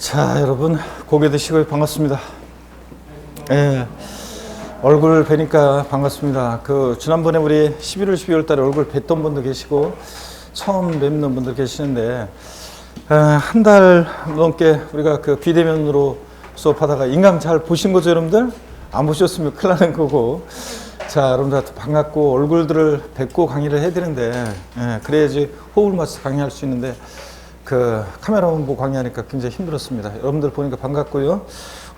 자, 여러분 고개 드시고 반갑습니다. 예, 얼굴 뵈니까 반갑습니다. 지난번에 우리 11월 12월 달에 얼굴 뵀던 분도 계시고 처음 뵙는 분도 계시는데, 한 달 넘게 우리가 비대면으로 수업하다가 인강 잘 보신 거죠, 여러분들? 안 보셨으면 큰일 나는 거고. 자, 여러분들 반갑고 얼굴들을 뵙고 강의를 해드리는데, 그래야지 호흡을 맞춰서 강의할 수 있는데 카메라만 보고 강의하니까 굉장히 힘들었습니다. 여러분들 보니까 반갑고요.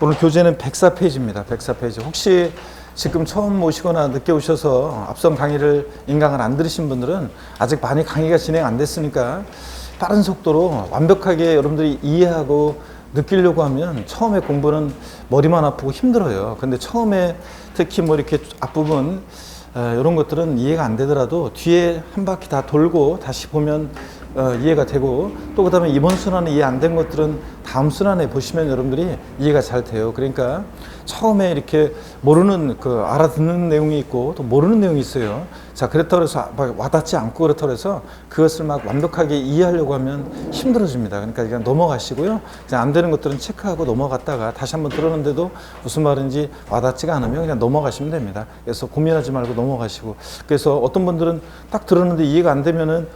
오늘 교재는 104페이지입니다. 104페이지. 혹시 지금 처음 오시거나 늦게 오셔서 앞선 강의를 인강을 안 들으신 분들은 아직 많이 강의가 진행 안 됐으니까 빠른 속도로 완벽하게 여러분들이 이해하고 느끼려고 하면 처음에 공부는 머리만 아프고 힘들어요. 근데 처음에 특히 이렇게 앞부분 이런 것들은 이해가 안 되더라도 뒤에 한 바퀴 다 돌고 다시 보면 이해가 되고, 또 그 다음에 이번 순환에 이해 안 된 것들은 다음 순환에 보시면 여러분들이 이해가 잘 돼요. 그러니까 처음에 이렇게 모르는 알아듣는 내용이 있고 또 모르는 내용이 있어요. 자, 그렇다고 해서 막 와닿지 않고 그렇다고 해서 그것을 막 완벽하게 이해하려고 하면 힘들어집니다. 그러니까 그냥 넘어가시고요. 그냥 안 되는 것들은 체크하고 넘어갔다가 다시 한번 들었는데도 무슨 말인지 와닿지가 않으면 그냥 넘어가시면 됩니다. 그래서 고민하지 말고 넘어가시고, 그래서 어떤 분들은 딱 들었는데 이해가 안 되면은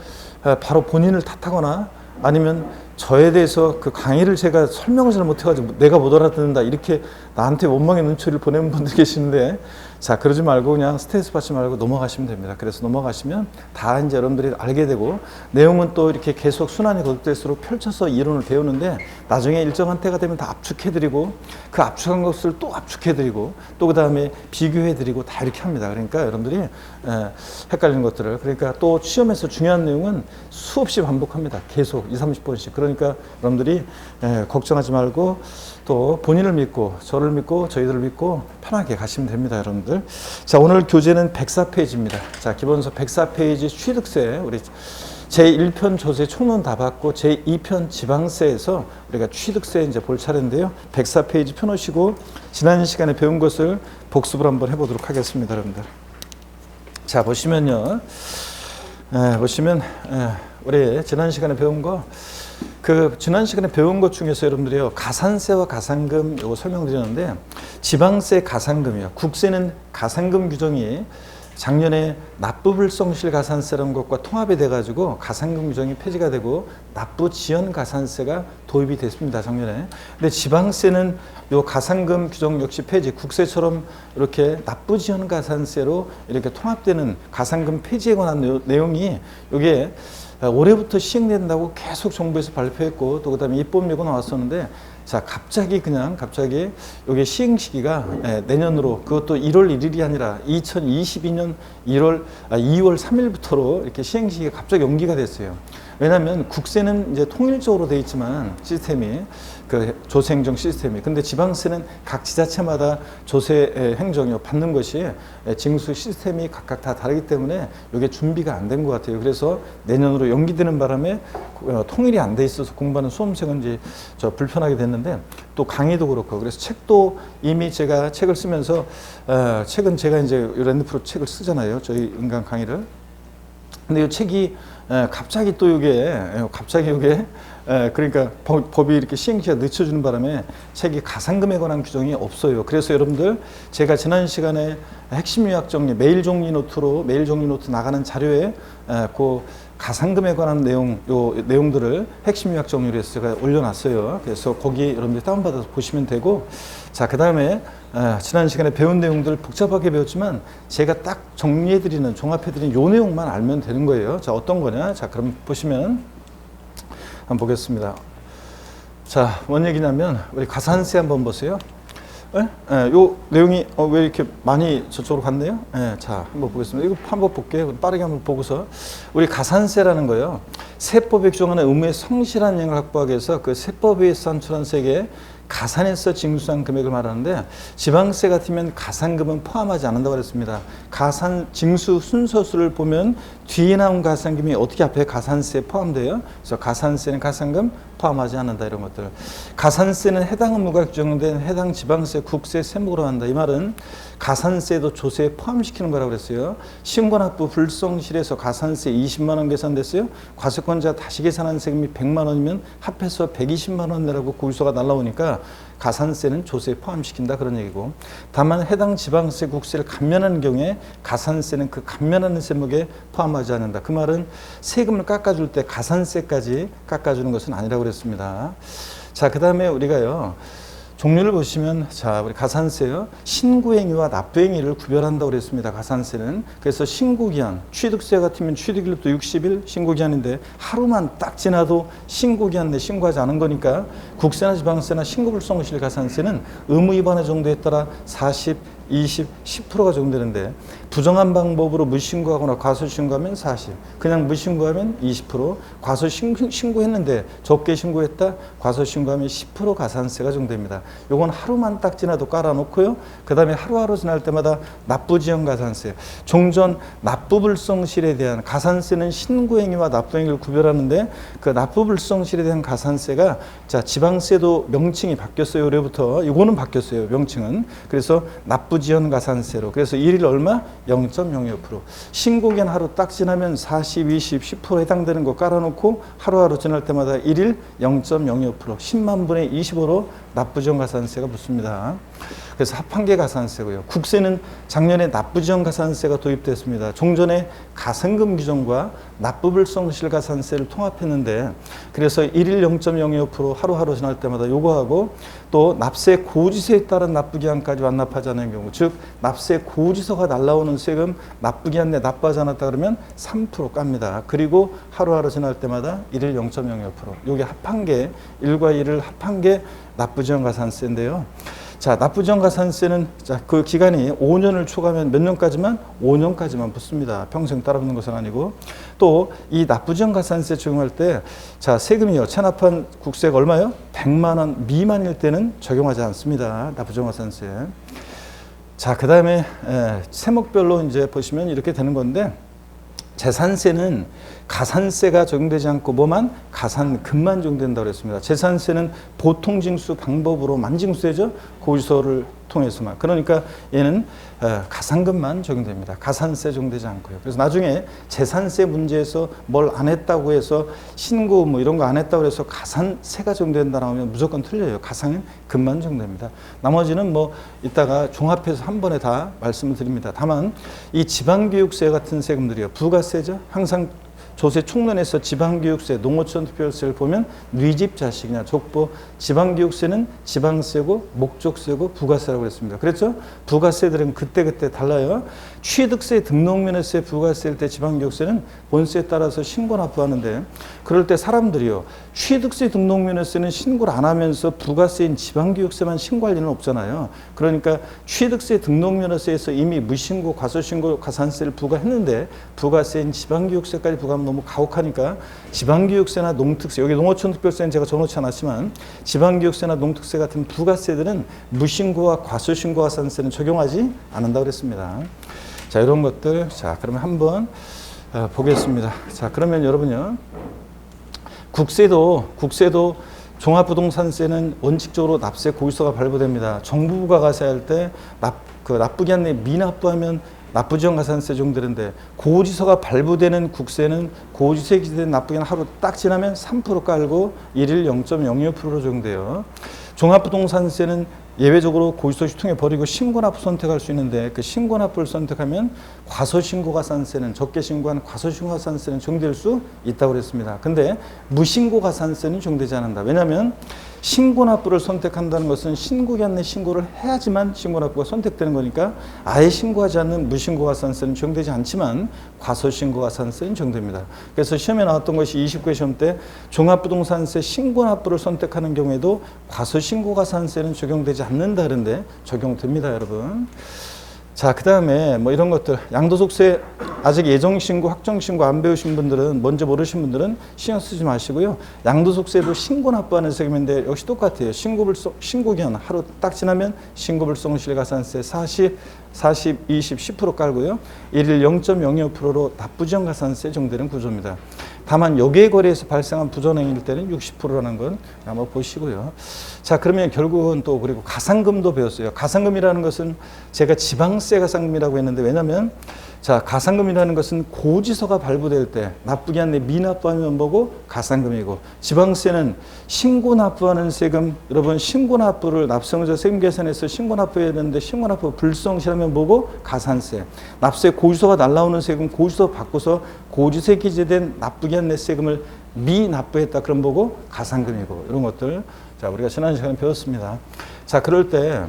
바로 본인을 탓하거나 아니면 저에 대해서 강의를 제가 설명을 잘 못해가지고 내가 못 알아듣는다 이렇게 나한테 원망의 눈초리를 보내는 분들 계시는데, 자, 그러지 말고 그냥 스트레스 받지 말고 넘어가시면 됩니다. 그래서 넘어가시면 다 이제 여러분들이 알게 되고, 내용은 또 이렇게 계속 순환이 거듭될수록 펼쳐서 이론을 배우는데 나중에 일정한 때가 되면 다 압축해드리고 그 압축한 것을 또 압축해드리고 또 그 다음에 비교해드리고 다 이렇게 합니다. 그러니까 여러분들이 헷갈리는 것들을, 그러니까 또 시험에서 중요한 내용은 수없이 반복합니다. 계속 20-30번씩. 그러니까 여러분들이 걱정하지 말고 또 본인을 믿고 저를 믿고 저희들을 믿고 편하게 가시면 됩니다, 여러분들. 자, 오늘 교재는 104페이지입니다. 자, 기본서 104페이지 취득세, 우리 제1편 조세 총론 다 받고 제2편 지방세에서 우리가 취득세 이제 볼 차례인데요. 104페이지 펴놓으시고 지난 시간에 배운 것을 복습을 한번 해보도록 하겠습니다, 여러분들. 자, 보시면요. 보시면 우리 지난 시간에 배운 거, 지난 시간에 배운 것 중에서 여러분들이요, 가산세와 가산금 요거 설명드렸는데, 지방세 가산금이요. 국세는 가산금 규정이 작년에 납부불성실 가산세라는 것과 통합이 돼가지고 가산금 규정이 폐지가 되고 납부지연 가산세가 도입이 됐습니다, 작년에. 근데 지방세는 요 가산금 규정 역시 폐지, 국세처럼 이렇게 납부지연 가산세로 이렇게 통합되는 가산금 폐지에 관한 내용이 요게 올해부터 시행된다고 계속 정부에서 발표했고 또 그다음에 입법 예고 나왔었는데, 자, 갑자기 요게 시행 시기가 내년으로, 그것도 1월 1일이 아니라 2022년 2월 3일부터로 이렇게 시행 시기가 갑자기 연기가 됐어요. 왜냐하면 국세는 이제 통일적으로 돼 있지만 시스템이 조세 행정 시스템이, 근데 지방세는 각 지자체마다 조세 행정이 받는 것이 징수 시스템이 각각 다 다르기 때문에 이게 준비가 안 된 것 같아요. 그래서 내년으로 연기되는 바람에 통일이 안 돼 있어서 공부하는 수험생은 이제 불편하게 됐는데, 또 강의도 그렇고, 그래서 책도 이미 제가 책을 쓰면서 책은 제가 이제 랜드프로 책을 쓰잖아요, 저희 인강 강의를. 근데 이 책이 갑자기 또 이게 그러니까 법이 이렇게 시행시가 늦춰주는 바람에 책이 가산금에 관한 규정이 없어요. 그래서 여러분들 제가 지난 시간에 핵심 요약 정리 메일 정리 노트 나가는 자료에 가산금에 관한 내용들을 핵심 요약 정리로 해서 제가 올려놨어요. 그래서 거기 여러분들 다운받아서 보시면 되고, 자, 그 다음에 지난 시간에 배운 내용들을 복잡하게 배웠지만 제가 딱 정리해드리는, 종합해드리는 요 내용만 알면 되는 거예요. 자, 어떤 거냐? 자, 그럼 보시면 한번 보겠습니다. 자, 뭔 얘기냐면 우리 가산세 한번 보세요. 요 내용이 왜 이렇게 많이 저쪽으로 갔네요? 자, 한번 보겠습니다. 이거 한번 볼게요. 빠르게 한번 보고서. 우리 가산세라는 거요, 세법에 규정하는 의무의 성실한 이행을 확보하기 위해서 그 세법에 의해 산출한 세액의 가산해서 징수한 금액을 말하는데 지방세 같으면 가산금은 포함하지 않는다고 그랬습니다. 가산 징수 순서수를 보면 뒤에 나온 가산금이 어떻게 앞에 가산세에 포함돼요? 그래서 가산세는 가산금 포함하지 않는다 이런 것들. 가산세는 해당 의무가 규정된 해당 지방세, 국세 세목으로 한다. 이 말은 가산세도 조세에 포함시키는 거라고 그랬어요. 신고납부 불성실에서 가산세 20만 원 계산됐어요. 과세권자 다시 계산한 세금이 100만 원이면 합해서 120만 원 내라고 고의서가 날라오니까 가산세는 조세에 포함시킨다 그런 얘기고, 다만 해당 지방세, 국세를 감면하는 경우에 가산세는 그 감면하는 세목에 포함하지 않는다. 그 말은 세금을 깎아줄 때 가산세까지 깎아주는 것은 아니라고 그랬습니다. 자, 그 다음에 우리가요, 종류를 보시면, 자, 우리 가산세요. 신고행위와 납부행위를 구별한다고 그랬습니다. 가산세는. 그래서 신고기한, 취득세 같으면 취득일부터 60일 신고기한인데 하루만 딱 지나도 신고기한 내 신고하지 않은 거니까 국세나 지방세나 신고불성실 가산세는 의무 위반의 정도에 따라 40, 20, 10%가 적용되는데 부정한 방법으로 무신고하거나 과소신고하면 40, 그냥 무신고하면 20%, 과소신고했는데 적게 신고했다, 과소신고하면 10% 가산세가 적용됩니다. 요건 하루만 딱 지나도 깔아놓고요. 그 다음에 하루하루 지날 때마다 납부지연 가산세, 종전 납부불성실에 대한 가산세는 신고행위와 납부행위를 구별하는데 그 납부불성실에 대한 가산세가, 자, 지방세도 명칭이 바뀌었어요. 올해부터. 이거는 바뀌었어요. 명칭은. 그래서 납부지연 가산세로. 그래서 일일 얼마? 0.02%. 신고기한 하루 딱 지나면 40, 20, 10% 해당되는 거 깔아놓고 하루하루 지날 때마다 일일 0.02%, 10만 분의 25로 납부지연 가산세가 붙습니다. 그래서 합한계 가산세고요. 국세는 작년에 납부지연 가산세가 도입됐습니다. 종전에 가산금 규정과 납부불성실 가산세를 통합했는데, 그래서 일일 0.02% 하루하루 지날 때마다 요거하고, 또 납세 고지서에 따른 납부기한까지 완납하지 않은 경우, 즉 납세 고지서가 날라오는 세금 납부기한 내 납부하지 않았다 그러면 3% 깝니다. 그리고 하루하루 지날 때마다 일일 0.02%. 요게 합한계, 1과 1을 합한계 납부지연 가산세인데요. 자, 납부지연 가산세는, 자, 그 기간이 5년을 초과하면 몇 년까지만? 5년까지만 붙습니다. 평생 따라붙는 것은 아니고. 또 이 납부지연 가산세 적용할 때, 자, 세금이요, 체납한 국세가 얼마요? 100만 원 미만일 때는 적용하지 않습니다. 납부지연 가산세. 자, 그 다음에 세목별로 이제 보시면 이렇게 되는 건데, 재산세는 가산세가 적용되지 않고 뭐만? 가산금만 적용된다고 그랬습니다. 재산세는 보통징수 방법으로만 징수되죠. 고지서를 통해서만. 그러니까 얘는 가산금만 적용됩니다. 가산세 적용되지 않고요. 그래서 나중에 재산세 문제에서 뭘 안 했다고 해서 신고 뭐 이런 거 안 했다고 해서 가산세가 적용된다 나오면 무조건 틀려요. 가산금만 적용됩니다. 나머지는 뭐 이따가 종합해서 한 번에 다 말씀을 드립니다. 다만 이 지방교육세 같은 세금들이요, 부가세죠. 항상 조세 총론에서 지방교육세, 농어촌 특별세를 보면 뉘집 자식이냐 족보, 지방교육세는 지방세고 목적세고 부가세라고 그랬습니다. 그랬죠? 부가세들은 그때그때 달라요. 취득세, 등록면허세, 부가세일 때 지방교육세는 본세에 따라서 신고 납부하는데, 그럴 때 사람들이요, 취득세, 등록면허세는 신고를 안 하면서 부가세인 지방교육세만 신고할 리는 없잖아요. 그러니까 취득세, 등록면허세에서 이미 무신고, 과소신고, 가산세를 부과했는데 부가세인 지방교육세까지 부과하면 너무 가혹하니까 지방교육세나 농특세, 여기 농어촌 특별세는 제가 적어놓지 않았지만 지방교육세나 농특세 같은 부가세들은 무신고와 과소신고 가산세는 적용하지 않는다고 그랬습니다. 자, 이런 것들, 자, 그러면 한번 보겠습니다. 자, 그러면 여러분요, 국세도 종합부동산세는 원칙적으로 납세 고지서가 발부됩니다. 정부 부가가세할 때 납부기한 내 미납부하면 납부지연 가산세 적용되는데, 고지서가 발부되는 국세는 고지서에 기재된 납부기한 하루 딱 지나면 3% 깔고 일일 0.02%로 적용돼요. 종합부동산세는 예외적으로 고지서 유통해 버리고 신고납부 선택할 수 있는데, 그 신고납부를 선택하면 과소신고가산세는, 적게 신고한 과소신고가산세는 적용될 수 있다고 그랬습니다. 근데 무신고가산세는 적용되지 않는다. 왜냐하면 신고납부를 선택한다는 것은 신고기한 내 신고를 해야지만 신고납부가 선택되는 거니까 아예 신고하지 않는 무신고가산세는 적용되지 않지만 과소신고가산세는 적용됩니다. 그래서 시험에 나왔던 것이 29회 시험 때 종합부동산세 신고납부를 선택하는 경우에도 과소신고가산세는 적용되지 않는다 그런데 적용됩니다, 여러분. 자, 그 다음에 뭐 이런 것들, 양도소득세 아직 예정신고, 확정신고 안 배우신 분들은, 먼저 모르신 분들은 신경 쓰지 마시고요. 양도소득세도 신고 납부하는 세금인데 역시 똑같아요. 신고기한 하루 딱 지나면 신고불성실가산세 40, 20, 10% 깔고요. 일일 0.02%로 납부지연 가산세 정되는 구조입니다. 다만 여기에 거래에서 발생한 부전행일 때는 60%라는 건 한번 보시고요. 자, 그러면 결국은 또 그리고 가산금도 배웠어요. 가산금이라는 것은 제가 지방세 가산금이라고 했는데, 왜냐면 자, 가산금이라는 것은 고지서가 발부될 때 납부기 한내 미납부하면 뭐고 가산금이고, 지방세는 신고납부하는 세금, 여러분 신고납부를 납성자 세금 계산해서 신고납부해야 되는데 신고납부 불성실하면 뭐고 가산세. 납세 고지서가 날라오는 세금 고지서 바꿔서 고지서에 기재된 납부기 한내 세금을 미납부했다, 그럼 뭐고 가산금이고, 이런 것들 자 우리가 지난 시간에 배웠습니다. 자, 그럴 때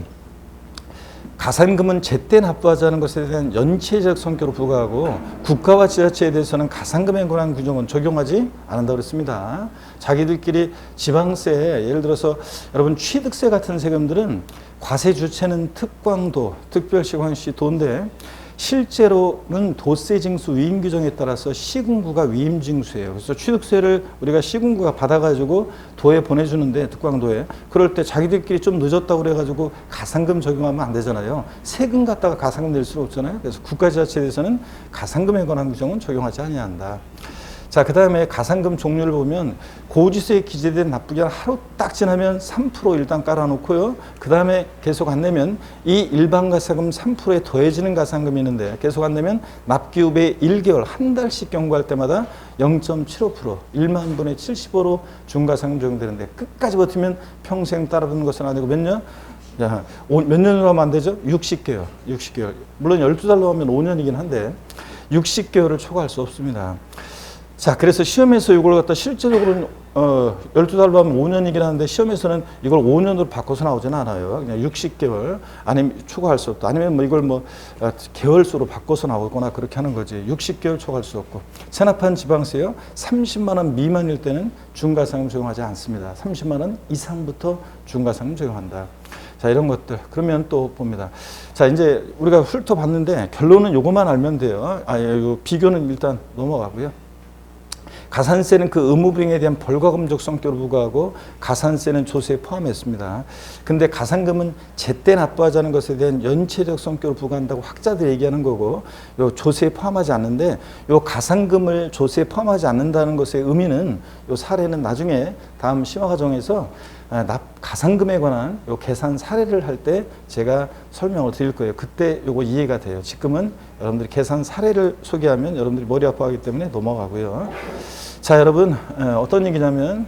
가산금은 제때 납부하자는 것에 대한 연체적 성격으로 부과하고, 국가와 지자체에 대해서는 가산금에 관한 규정은 적용하지 않는다고 그랬습니다. 자기들끼리 지방세, 예를 들어서 여러분 취득세 같은 세금들은 과세 주체는 특광도, 특별시광시 도인데, 실제로는 도세 징수 위임 규정에 따라서 시군구가 위임 징수예요. 그래서 취득세를 우리가 시군구가 받아가지고 도에 보내주는데, 특광도에, 그럴 때 자기들끼리 좀 늦었다고 그래가지고 가산금 적용하면 안 되잖아요. 세금 갖다가 가산금 낼 수가 없잖아요. 그래서 국가지자체에 대해서는 가산금에 관한 규정은 적용하지 아니한다. 자, 그 다음에 가산금 종류를 보면 고지서에 기재된 납부기한 하루 딱 지나면 3% 일단 깔아놓고요. 그 다음에 계속 안 내면 이 일반 가산금 3%에 더해지는 가산금이 있는데, 계속 안 내면 납기 후에 1개월, 한 달씩 경과할 때마다 0.75%, 1만 분의 75로 중가산금 적용되는데, 끝까지 버티면 평생 따라붙는 것은 아니고 몇 년? 야, 몇 년으로 하면 안 되죠? 60개월. 물론 12달로 하면 5년이긴 한데 60개월을 초과할 수 없습니다. 자, 그래서 시험에서 이걸 갖다 실제적으로는 12달로 하면 5년이긴 하는데, 시험에서는 이걸 5년으로 바꿔서 나오지는 않아요. 그냥 60개월 아니면 초과할 수 없다. 아니면 뭐 이걸 뭐 개월수로 바꿔서 나오거나 그렇게 하는 거지. 60개월 초과할 수 없고, 체납한 지방세요 30만 원 미만일 때는 중과상금 적용하지 않습니다. 30만 원 이상부터 중과상금 적용한다. 자, 이런 것들. 그러면 또 봅니다. 자, 이제 우리가 훑어봤는데 결론은 요것만 알면 돼요. 요 비교는 일단 넘어가고요. 가산세는 그 의무불이행에 대한 벌과금적 성격을 부과하고, 가산세는 조세에 포함했습니다. 근데 가산금은 제때 납부하자는 것에 대한 연체적 성격을 부과한다고 학자들이 얘기하는 거고, 요 조세에 포함하지 않는데, 요 가산금을 조세에 포함하지 않는다는 것의 의미는, 요 사례는 나중에 다음 심화과정에서 가산금에 관한 요 계산 사례를 할 때 제가 설명을 드릴 거예요. 그때 요거 이해가 돼요. 지금은 여러분들이 계산 사례를 소개하면 여러분들이 머리 아파하기 때문에 넘어가고요. 자, 여러분 어떤 얘기냐면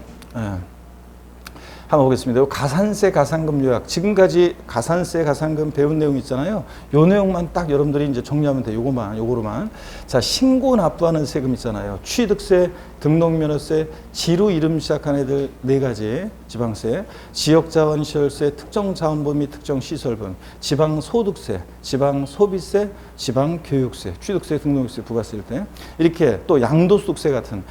한번 보겠습니다. 가산세 가산금 요약, 지금까지 가산세 가산금 배운 내용 있잖아요. 요 내용만 딱 여러분들이 이제 정리하면 돼요. 요거로만. 자, 신고 납부하는 세금 있잖아요. 취득세, 등록면허세, 지루 이름 시작한 애들 4가지 지방세, 지역자원시설세, 특정자원분 및 특정시설분, 지방소득세, 지방소비세, 지방교육세, 취득세, 등록세, 부가세일 때, 이렇게 또 양도소득세 같은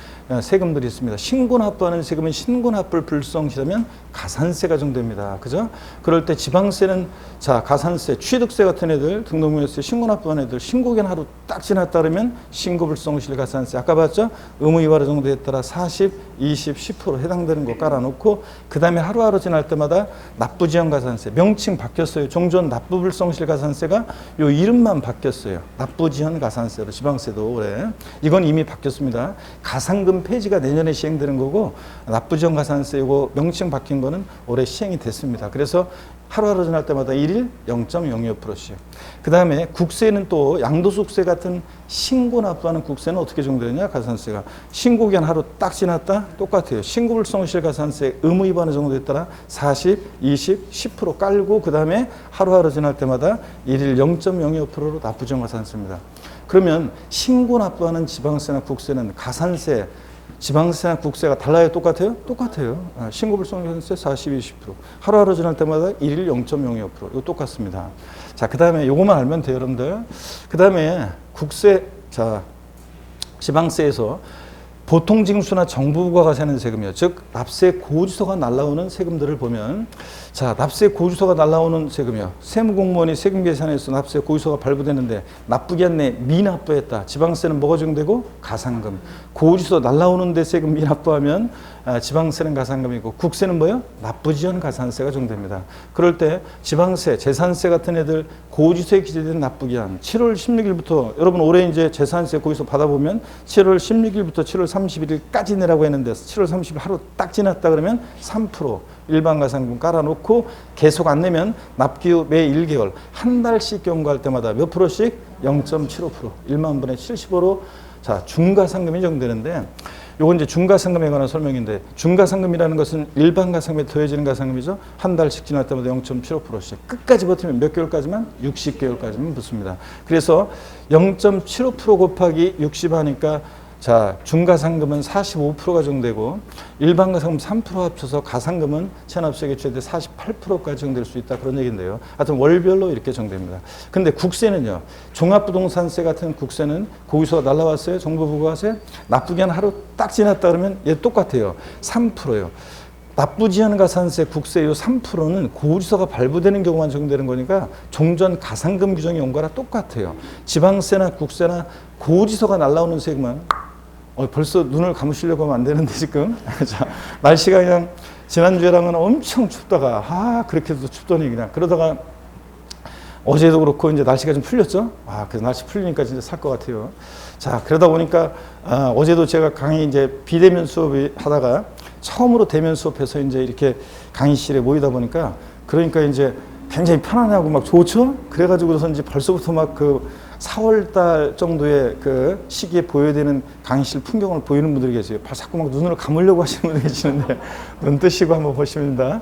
세금들이 있습니다. 신고 납부하는 세금은 신고 납부를 불성실하면 가산세가 적용됩니다. 그죠? 그럴 때 지방세는, 자, 가산세, 취득세 같은 애들, 등록면허세, 신고 납부하는 애들, 신고기한 하루 딱 지났다 그러면 신고불성실 가산세, 아까 봤죠? 의무이활 정도에 따라 40, 20, 10% 해당되는 거 깔아놓고, 그 다음에 하루하루 지날 때마다 납부지연 가산세, 명칭 바뀌었어요. 종전 납부불성실 가산세가 요 이름만 바뀌었어요. 납부지연 가산세로, 지방세도 그래. 이건 이미 바뀌었습니다. 가산금 폐지가 내년에 시행되는 거고, 납부지연 가산세 이거 명칭 바뀐 거는 올해 시행이 됐습니다. 그래서 하루하루 지날 때마다 1일 0.02%씩. 그 다음에 국세는 또 양도소득세 같은 신고 납부하는 국세는 어떻게 적용되느냐? 가산세가 신고기한 하루 딱 지났다? 똑같아요. 신고불성실 가산세 의무 위반의 정도에 따라 40, 20, 10% 깔고, 그 다음에 하루하루 지날 때마다 1일 0.02%로 납부지연 가산세입니다. 그러면 신고 납부하는 지방세나 국세는 가산세, 지방세나 국세가 달라요? 똑같아요? 똑같아요. 신고불성세 40, 20%. 하루하루 지날 때마다 1일 0.02%. 이거 똑같습니다. 자, 그 다음에 요거만 알면 돼요, 여러분들. 그 다음에 국세, 자, 지방세에서 보통징수나 정부부가가 세는 세금이요. 즉 납세 고지서가 날라오는 세금들을 보면 자 납세 고지서가 날라오는 세금이요. 세무공무원이 세금 계산에서 납세 고지서가 발부되는데 납부기 한내 미납부했다. 지방세는 뭐가 적용되고? 가산금. 고지서 날라오는 데 세금 미납부하면 지방세는 가산금이고 국세는 뭐예요? 납부지연 가산세가 적용됩니다. 그럴 때 지방세, 재산세 같은 애들 고지서에 기재된 납부기한 7월 16일부터 여러분 올해 이제 재산세 고지서 받아보면 7월 16일부터 7월 31일까지 내라고 했는데 7월 30일 하루 딱 지났다 그러면 3% 일반 가산금 깔아놓고 계속 안 내면 납기 후 매 1개월 한 달씩 경과할 때마다 몇 프로씩? 0.75% 1만 분의 75로 자 중가상금이 적용되는데 요건 이제 중가상금에 관한 설명인데 중가상금이라는 것은 일반 가산금에 더해지는 가산금이죠. 한 달씩 지날 때마다 0.75%씩 끝까지 버티면 몇 개월까지만? 60개월까지만 붙습니다. 그래서 0.75% 곱하기 60 하니까 자 중가상금은 45%가 적용되고 일반 가산금 3% 합쳐서 가산금은 체납세액의 최대 48%까지 적용될 수 있다 그런 얘기인데요. 하여튼 월별로 이렇게 적용됩니다. 근데 국세는요. 종합부동산세 같은 국세는 고지서가 날라왔어요. 정부 부과세 납부기한 하루 딱 지났다 그러면 얘 똑같아요. 3%예요. 납부지연 가산세 국세 요 3%는 고지서가 발부되는 경우만 적용되는 거니까 종전 가산금 규정이 온 거랑 똑같아요. 지방세나 국세나 고지서가 날라오는 세금은 벌써 눈을 감으시려고 하면 안 되는데 지금 자, 날씨가 그냥 지난주에랑은 엄청 춥다가 그렇게도 춥더니 그냥 그러다가 어제도 그렇고 이제 날씨가 좀 풀렸죠. 그래서 날씨 풀리니까 진짜 살 것 같아요. 자 그러다 보니까 어제도 제가 강의 이제 비대면 수업을 하다가 처음으로 대면 수업해서 이제 이렇게 강의실에 모이다 보니까 그러니까 이제 굉장히 편안하고 막 좋죠. 그래가지고서인지 벌써부터 막 그 4월달 정도의 그 시기에 보여야 되는 강의실 풍경을 보이는 분들이 계세요. 자꾸 막 눈을 감으려고 하시는 분들이 계시는데 눈 뜨시고 한번 보십니다.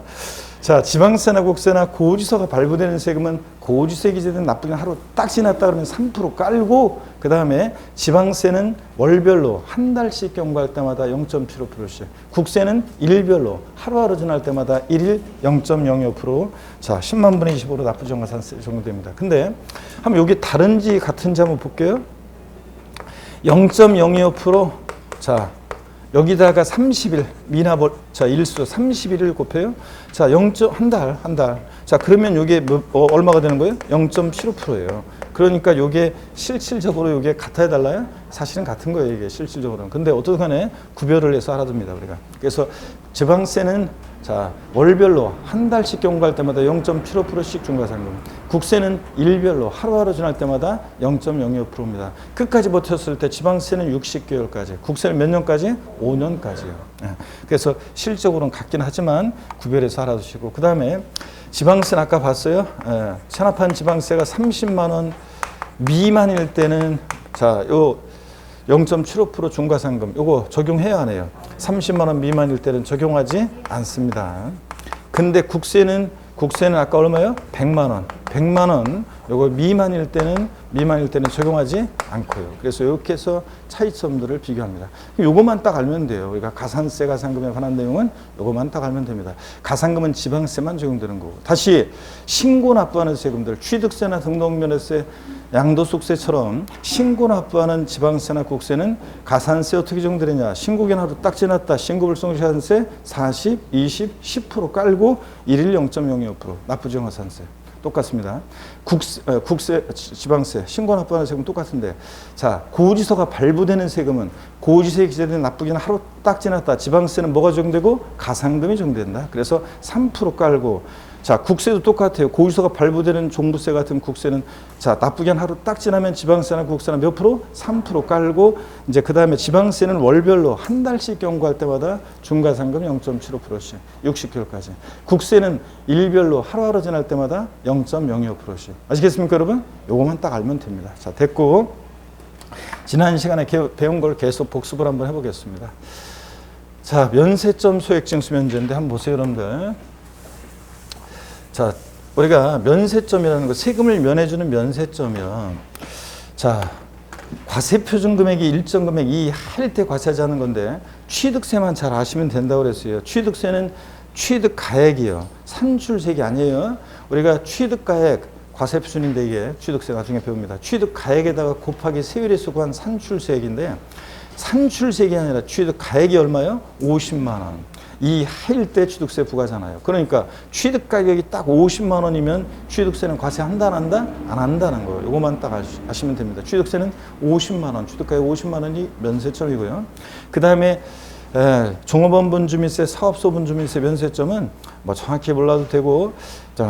자, 지방세나 국세나 고지서가 발부되는 세금은 고지서에 기재된 납부기간 하루 딱 지났다 그러면 3% 깔고 그 다음에 지방세는 월별로 한 달씩 경과할 때마다 0.75%씩 국세는 일별로 하루하루 지날 때마다 1일 0.05% 자 10만 분의 25로 납부정가산세 적용됩니다. 근데 한번 여기 다른지 같은지 한번 볼게요. 0.02% 자 여기다가 30일 미납 자 일수 31일 곱해요. 자 한 달. 자 그러면 이게 얼마가 되는 거예요? 0.75%예요. 그러니까 이게 실질적으로 이게 같아야 달라요? 사실은 같은 거예요. 이게 실질적으로는. 근데 어떻든 간에 구별을 해서 알아둡니다 우리가. 그래서 지방세는 자 월별로 한 달씩 경과할 때마다 0.75%씩 중과상금. 국세는 일별로 하루하루 지날 때마다 0.02%입니다. 끝까지 버텼을 때 지방세는 60개월까지, 국세는 몇 년까지? 5년까지요. 그래서 실적으로는 같긴 하지만 구별해서 알아두시고 그 다음에 지방세는 아까 봤어요. 체납한 지방세가 30만 원 미만일 때는 자 요 0.75% 중과상금 요거 적용해야 하네요. 30만 원 미만일 때는 적용하지 않습니다. 근데 국세는 아까 얼마예요? 100만 원. 100만 원 요거 미만일 때는 적용하지 않고요. 그래서 이렇게 해서 차이점들을 비교합니다. 요것만 딱 알면 돼요. 우리가 가산세, 가산금에 관한 내용은 요것만 딱 알면 됩니다. 가산금은 지방세만 적용되는 거고. 다시 신고 납부하는 세금들, 취득세나 등록면허세, 양도소득세처럼 신고 납부하는 지방세나 국세는 가산세 어떻게 적용되느냐. 신고기한 하루 딱 지났다. 신고불성시간세 40, 20, 10% 깔고 1일 0.02% 납부지연가산세. 똑같습니다. 국세, 지방세, 신고 납부하는 세금은 똑같은데 자 고지서가 발부되는 세금은 고지서에 기재된 납부기는 하루 딱 지났다. 지방세는 뭐가 적용되고? 가산금이 적용된다. 그래서 3% 깔고 자 국세도 똑같아요. 고지서가 발부되는 종부세 같은 국세는 자 납부기한 하루 딱 지나면 지방세나 국세나 몇 프로? 3% 깔고 이제 그 다음에 지방세는 월별로 한 달씩 경과할 때마다 중과상금 0.75%씩 60개월까지 국세는 일별로 하루하루 지날 때마다 0.02%씩 아시겠습니까 여러분? 요거만 딱 알면 됩니다. 자 됐고 지난 시간에 배운 걸 계속 복습을 한번 해보겠습니다. 자 면세점 소액징수 면제인데 한번 보세요 여러분들. 자, 우리가 면세점이라는 거, 세금을 면해주는 면세점이요. 자, 과세표준 금액이 일정 금액 이 할 때 과세하지 않는 건데 취득세만 잘 아시면 된다고 그랬어요. 취득세는 취득가액이요. 산출세액이 아니에요. 우리가 취득가액, 과세표준인데 이게 취득세 나중에 배웁니다. 취득가액에다가 곱하기 세율에서 구한 산출세액인데 산출세액이 아니라 취득가액이 얼마요? 50만 원. 이 하일 때 취득세 부과잖아요. 그러니까 취득 가격이 딱 50만 원이면 취득세는 과세한다 안 한다? 안 한다는 거예요. 이것만 딱 아시면 됩니다. 취득세는 50만 원, 취득 가격 50만 원이 면세점이고요. 그 다음에 종업원분 주민세, 사업소분 주민세 면세점은 뭐 정확히 몰라도 되고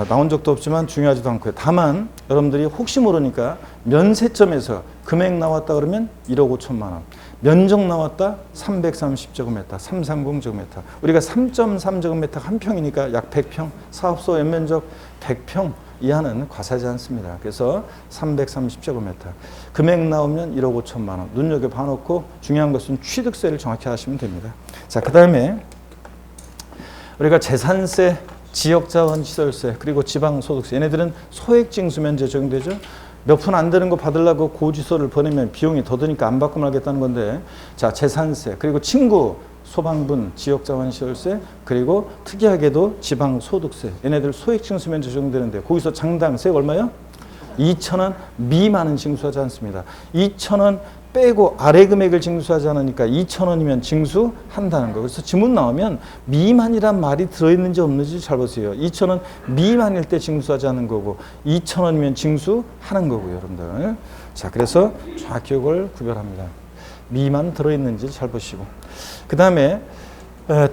나온 적도 없지만 중요하지도 않고요. 다만 여러분들이 혹시 모르니까 면세점에서 금액 나왔다 그러면 1억 5천만 원, 면적 나왔다 330제곱미터, 330제곱미터. 우리가 3.3제곱미터 한 평이니까 약 100평, 사업소 연면적 100평 이하는 과세하지 않습니다. 그래서 330제곱미터. 금액 나오면 1억 5천만 원. 눈여겨봐놓고 중요한 것은 취득세를 정확히 하시면 됩니다. 자, 그 다음에 우리가 재산세, 지역자원시설세, 그리고 지방소득세. 얘네들은 소액징수면제 적용되죠. 몇 푼 안 되는 거 받으려고 고지서를 보내면 비용이 더 드니까 안 받고 말겠다는 건데, 자, 재산세, 그리고 친구, 소방분, 지역자원시설세, 그리고 특이하게도 지방소득세. 얘네들 소액징수면제 적용되는데 거기서 장당세 얼마요? 2,000원 미만은 징수하지 않습니다. 2,000원 빼고 아래 금액을 징수하지 않으니까 2,000원이면 징수한다는 거예요. 그래서 지문 나오면 미만이란 말이 들어있는지 없는지 잘 보세요. 2,000원 미만일 때 징수하지 않는 거고 2,000원이면 징수하는 거고요, 여러분들. 자, 그래서 정확히 이걸 구별합니다. 미만 들어있는지 잘 보시고. 그 다음에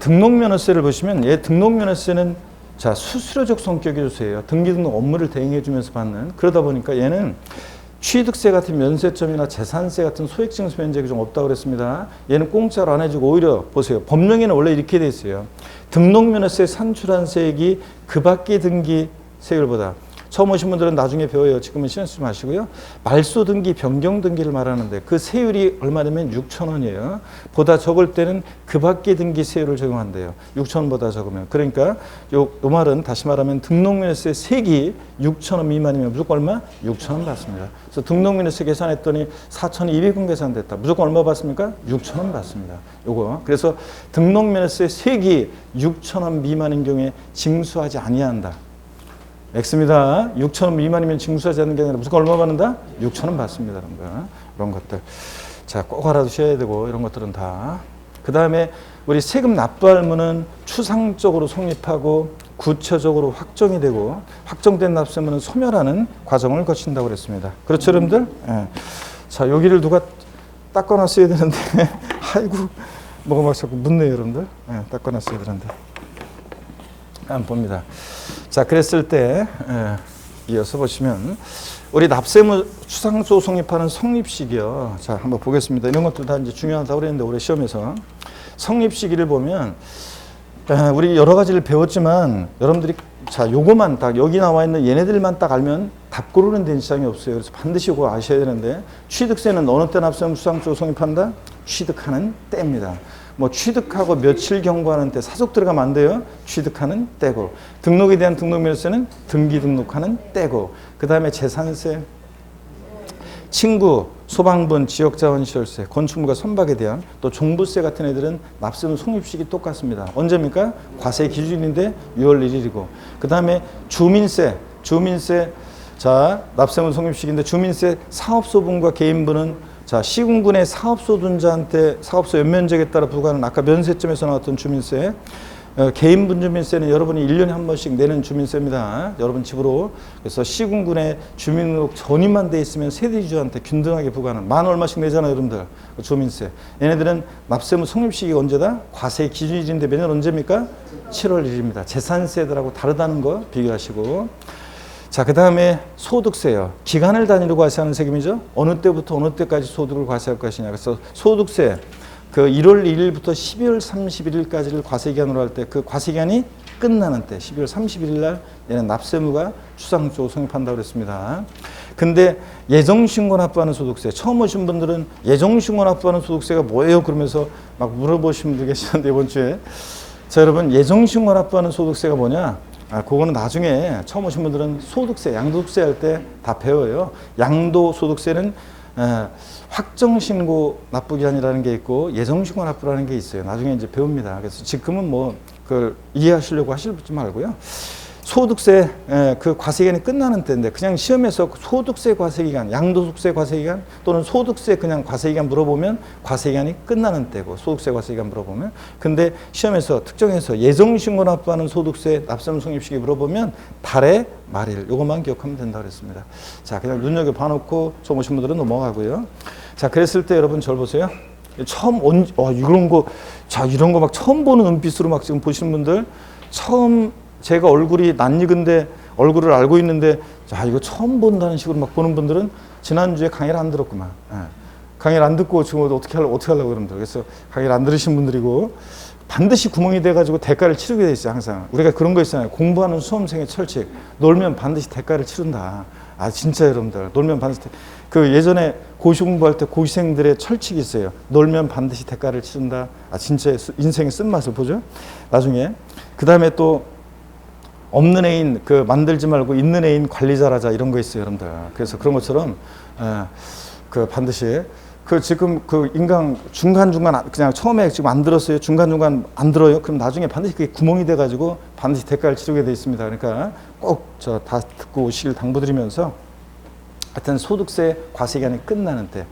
등록면허세를 보시면 등록면허세는 자, 수수료적 성격의 조세예요. 등기등록 업무를 대행해 주면서 받는. 그러다 보니까 얘는 취득세 같은 면세점이나 재산세 같은 소액징수 면제가 좀 없다고 그랬습니다. 얘는 공짜로 안 해주고 오히려 보세요. 법령에는 원래 이렇게 돼 있어요. 등록면허세 산출한 세액이 그 밖의 등기 세율보다. 처음 오신 분들은 나중에 배워요. 지금은 신경 쓰지 마시고요. 말소 등기, 변경 등기를 말하는데 그 세율이 얼마냐면 6,000원이에요. 보다 적을 때는 그 밖의 등기 세율을 적용한대요. 6,000원보다 적으면. 그러니까 요 말은 다시 말하면 등록면허세 세액이 6,000원 미만이면 무조건 얼마? 6,000원 받습니다. 그래서 등록면허세 계산했더니 4,200원 계산됐다. 무조건 얼마 받습니까? 6,000원 받습니다. 요거. 그래서 등록면허세 세액이 6,000원 미만인 경우에 징수하지 아니한다. X입니다. 6,000원 미만이면 징수하지 않는 게 아니라 무조건 얼마 받는다? 6,000원 받습니다. 이런 것들. 자, 꼭 알아두셔야 되고 이런 것들은 다. 그 다음에 우리 세금 납부할 문은 추상적으로 성립하고 구체적으로 확정이 되고 확정된 납세문은 소멸하는 과정을 거친다고 그랬습니다. 그렇죠, 여러분들? 예. 자, 여기를 누가 닦아놨어야 되는데 아이고 뭐가 막 자꾸 묻네요, 여러분들. 예, 닦아놨어야 되는데. 안 봅니다. 자, 그랬을 때 이어서 보시면 우리 납세무 추상적으로 성립하는 성립시기요. 자, 한번 보겠습니다. 이런 것도 다 이제 중요하다고 그랬는데 올해 시험에서 성립시기를 보면 우리 여러 가지를 배웠지만 여러분들이 자, 요거만 딱 여기 나와 있는 얘네들만 딱 알면 답 고르는 데 지장이 없어요. 그래서 반드시 이거 아셔야 되는데 취득세는 어느 때 납세무 추상적으로 성립한다? 취득하는 때입니다. 뭐 취득하고 며칠 경과하는 때 사속 들어가면 안 돼요. 취득하는 때고 등록에 대한 등록면허세는 등기 등록하는 때고 그 다음에 재산세, 친구, 소방분, 지역자원시설세, 건축물과 선박에 대한 또 종부세 같은 애들은 납세무 성립시기 똑같습니다. 언제입니까? 과세 기준인데 6월 1일이고 그 다음에 주민세 자 납세무 성립시기인데 주민세 사업소분과 개인분은 자, 시군군의 사업소 둔자한테 사업소 연면적에 따라 부과하는 아까 면세점에서 나왔던 주민세, 개인분 주민세는 여러분이 1년에 한 번씩 내는 주민세입니다. 여러분 집으로. 그래서 시군군의 주민등록 전입만 돼 있으면 세대주한테 균등하게 부과하는 만 얼마씩 내잖아요, 여러분들. 주민세. 얘네들은 납세무 성립시기가 언제다? 과세 기준일인데 매년 언제입니까? 7월 1일입니다. 재산세들하고 다르다는 거 비교하시고. 자, 그 다음에 소득세요. 기간을 단위로 과세하는 세금이죠. 어느 때부터 어느 때까지 소득을 과세할 것이냐. 그래서 소득세 그 1월 1일부터 12월 31일까지를 과세기간으로 할 때 그 과세기간이 끝나는 때 12월 31일 날 얘는 납세무가 추상적으로 성립한다고 그랬습니다. 근데 예정신고 납부하는 소득세 처음 오신 분들은 예정신고 납부하는 소득세가 뭐예요? 그러면서 막 물어보신 분들 계시는데 이번 주에 자, 여러분 예정신고 납부하는 소득세가 뭐냐? 그거는 나중에 처음 오신 분들은 소득세, 양도소득세 할 때 다 배워요. 양도소득세는 확정신고 납부기한이라는 게 있고 예정신고 납부라는 게 있어요. 나중에 이제 배웁니다. 그래서 지금은 뭐 그걸 이해하시려고 하시지 말고요. 소득세 그 과세기간이 끝나는 때인데 그냥 시험에서 소득세 과세기간, 양도소득세 과세기간 또는 소득세 그냥 과세기간 물어보면 과세기간이 끝나는 때고 소득세 과세기간 물어보면 근데 시험에서 특정해서 예정신고 납부하는 소득세 납세무 성립시기 물어보면 달의 말일 요것만 기억하면 된다고 그랬습니다. 자 그냥 눈여겨봐 놓고 처음 오신 분들은 넘어가고요. 자 그랬을 때 여러분 절 보세요. 처음 이런 거 막 처음 보는 눈빛으로 막 지금 보시는 분들 처음 제가 얼굴이 낯익은데 얼굴을 알고 있는데 자 이거 처음 본다는 식으로 막 보는 분들은 지난주에 강의를 안 들었구만. 강의를 안 듣고 지금 어떻게 하려고 그러는데 그래서 강의를 안 들으신 분들이고 반드시 구멍이 돼가지고 대가를 치르게 돼 있어요. 항상 우리가 그런 거 있잖아요. 공부하는 수험생의 철칙 놀면 반드시 대가를 치른다. 진짜 여러분들 놀면 반드시 그 예전에 고시 공부할 때 고시생들의 철칙이 있어요. 놀면 반드시 대가를 치른다. 진짜 인생의 쓴맛을 보죠. 나중에 그 다음에 또 없는 애인 그 만들지 말고 있는 애인 관리 잘하자 이런 거 있어요, 여러분들. 그래서 그런 것처럼 그 반드시 그 지금 그 인강 중간중간 그냥 처음에 지금 안 들었어요. 중간중간 안 들어요. 그럼 나중에 반드시 그게 구멍이 돼 가지고 반드시 대가를 치르게 돼 있습니다. 그러니까 꼭 저 다 듣고 오시길 당부드리면서 하여튼 소득세 과세기간이 끝나는 때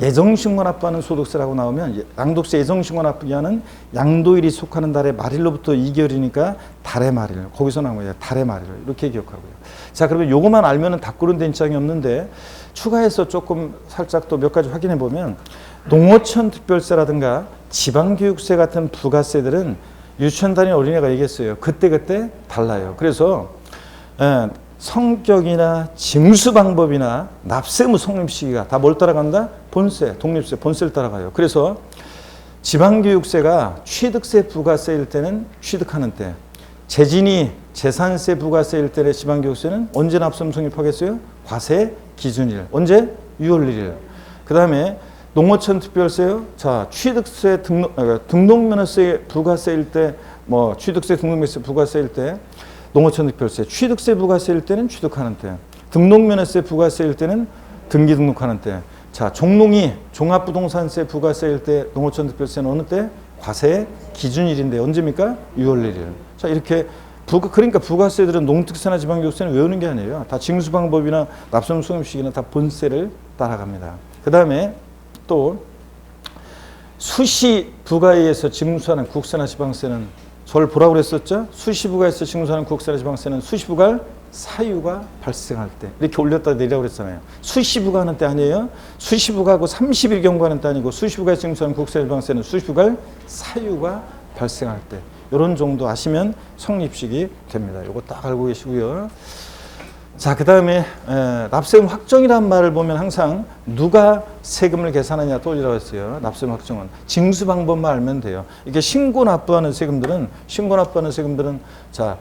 예정신고 납부하는 소득세라고 나오면 양도세 예정신고 납부기간은 양도일이 속하는 달의 말일로부터 2개월이니까 달의 말일 거기서 나온 거예요. 달의 말일 이렇게 기억하고요. 자 그러면 요거만 알면은 닭구른 된장이 없는데 추가해서 조금 살짝 또 몇 가지 확인해 보면 농어촌 특별세라든가 지방교육세 같은 부가세들은 유치원 다니는 어린애가 얘기했어요. 그때 달라요. 그래서 성격이나 징수 방법이나 납세무 성립 시기가 다 뭘 따라간다? 본세, 독립세, 본세를 따라가요. 그래서 지방교육세가 취득세 부가세일 때는 취득하는 때, 재진이 재산세 부가세일 때의 지방교육세는 언제 납세무 성립하겠어요? 과세 기준일. 언제? 6월 1일. 그 다음에 농어촌 특별세요. 자, 취득세 등록면허세 부가세일 때, 뭐 취득세 등록면허세 부가세일 때 농어촌 특별세, 취득세 부가세일 때는 취득하는 때, 등록면허세 부가세일 때는 등기 등록하는 때. 자, 종농이 종합부동산세 부가세일 때 농어촌 특별세는 어느 때? 과세 기준일인데 언제입니까? 6월 1일. 자, 이렇게 그러니까 부가세들은 농특세나 지방교육세는 외우는 게 아니에요. 다 징수 방법이나 납세무 성립 시기는 다 본세를 따라갑니다. 그 다음에 또 수시 부가에 의해서 징수하는 국세나 지방세는 저를 보라고 그랬었죠? 수시부가에서 징수하는 국세나 지방세는 수시부가 사유가 발생할 때 이렇게 올렸다 내리라고 그랬잖아요. 수시부가 하는 때 아니에요. 수시부가하고 30일 경과하는 때 아니고 수시부가에서 징수하는 국세나 지방세는 수시부가 사유가 발생할 때 이런 정도 아시면 성립식이 됩니다. 이거 딱 알고 계시고요. 자, 그 다음에 납세금 확정이라는 말을 보면 항상 누가 세금을 계산하냐 떠올리라고 했어요. 납세금 확정은 징수 방법만 알면 돼요. 이게 신고 납부하는 세금들은 자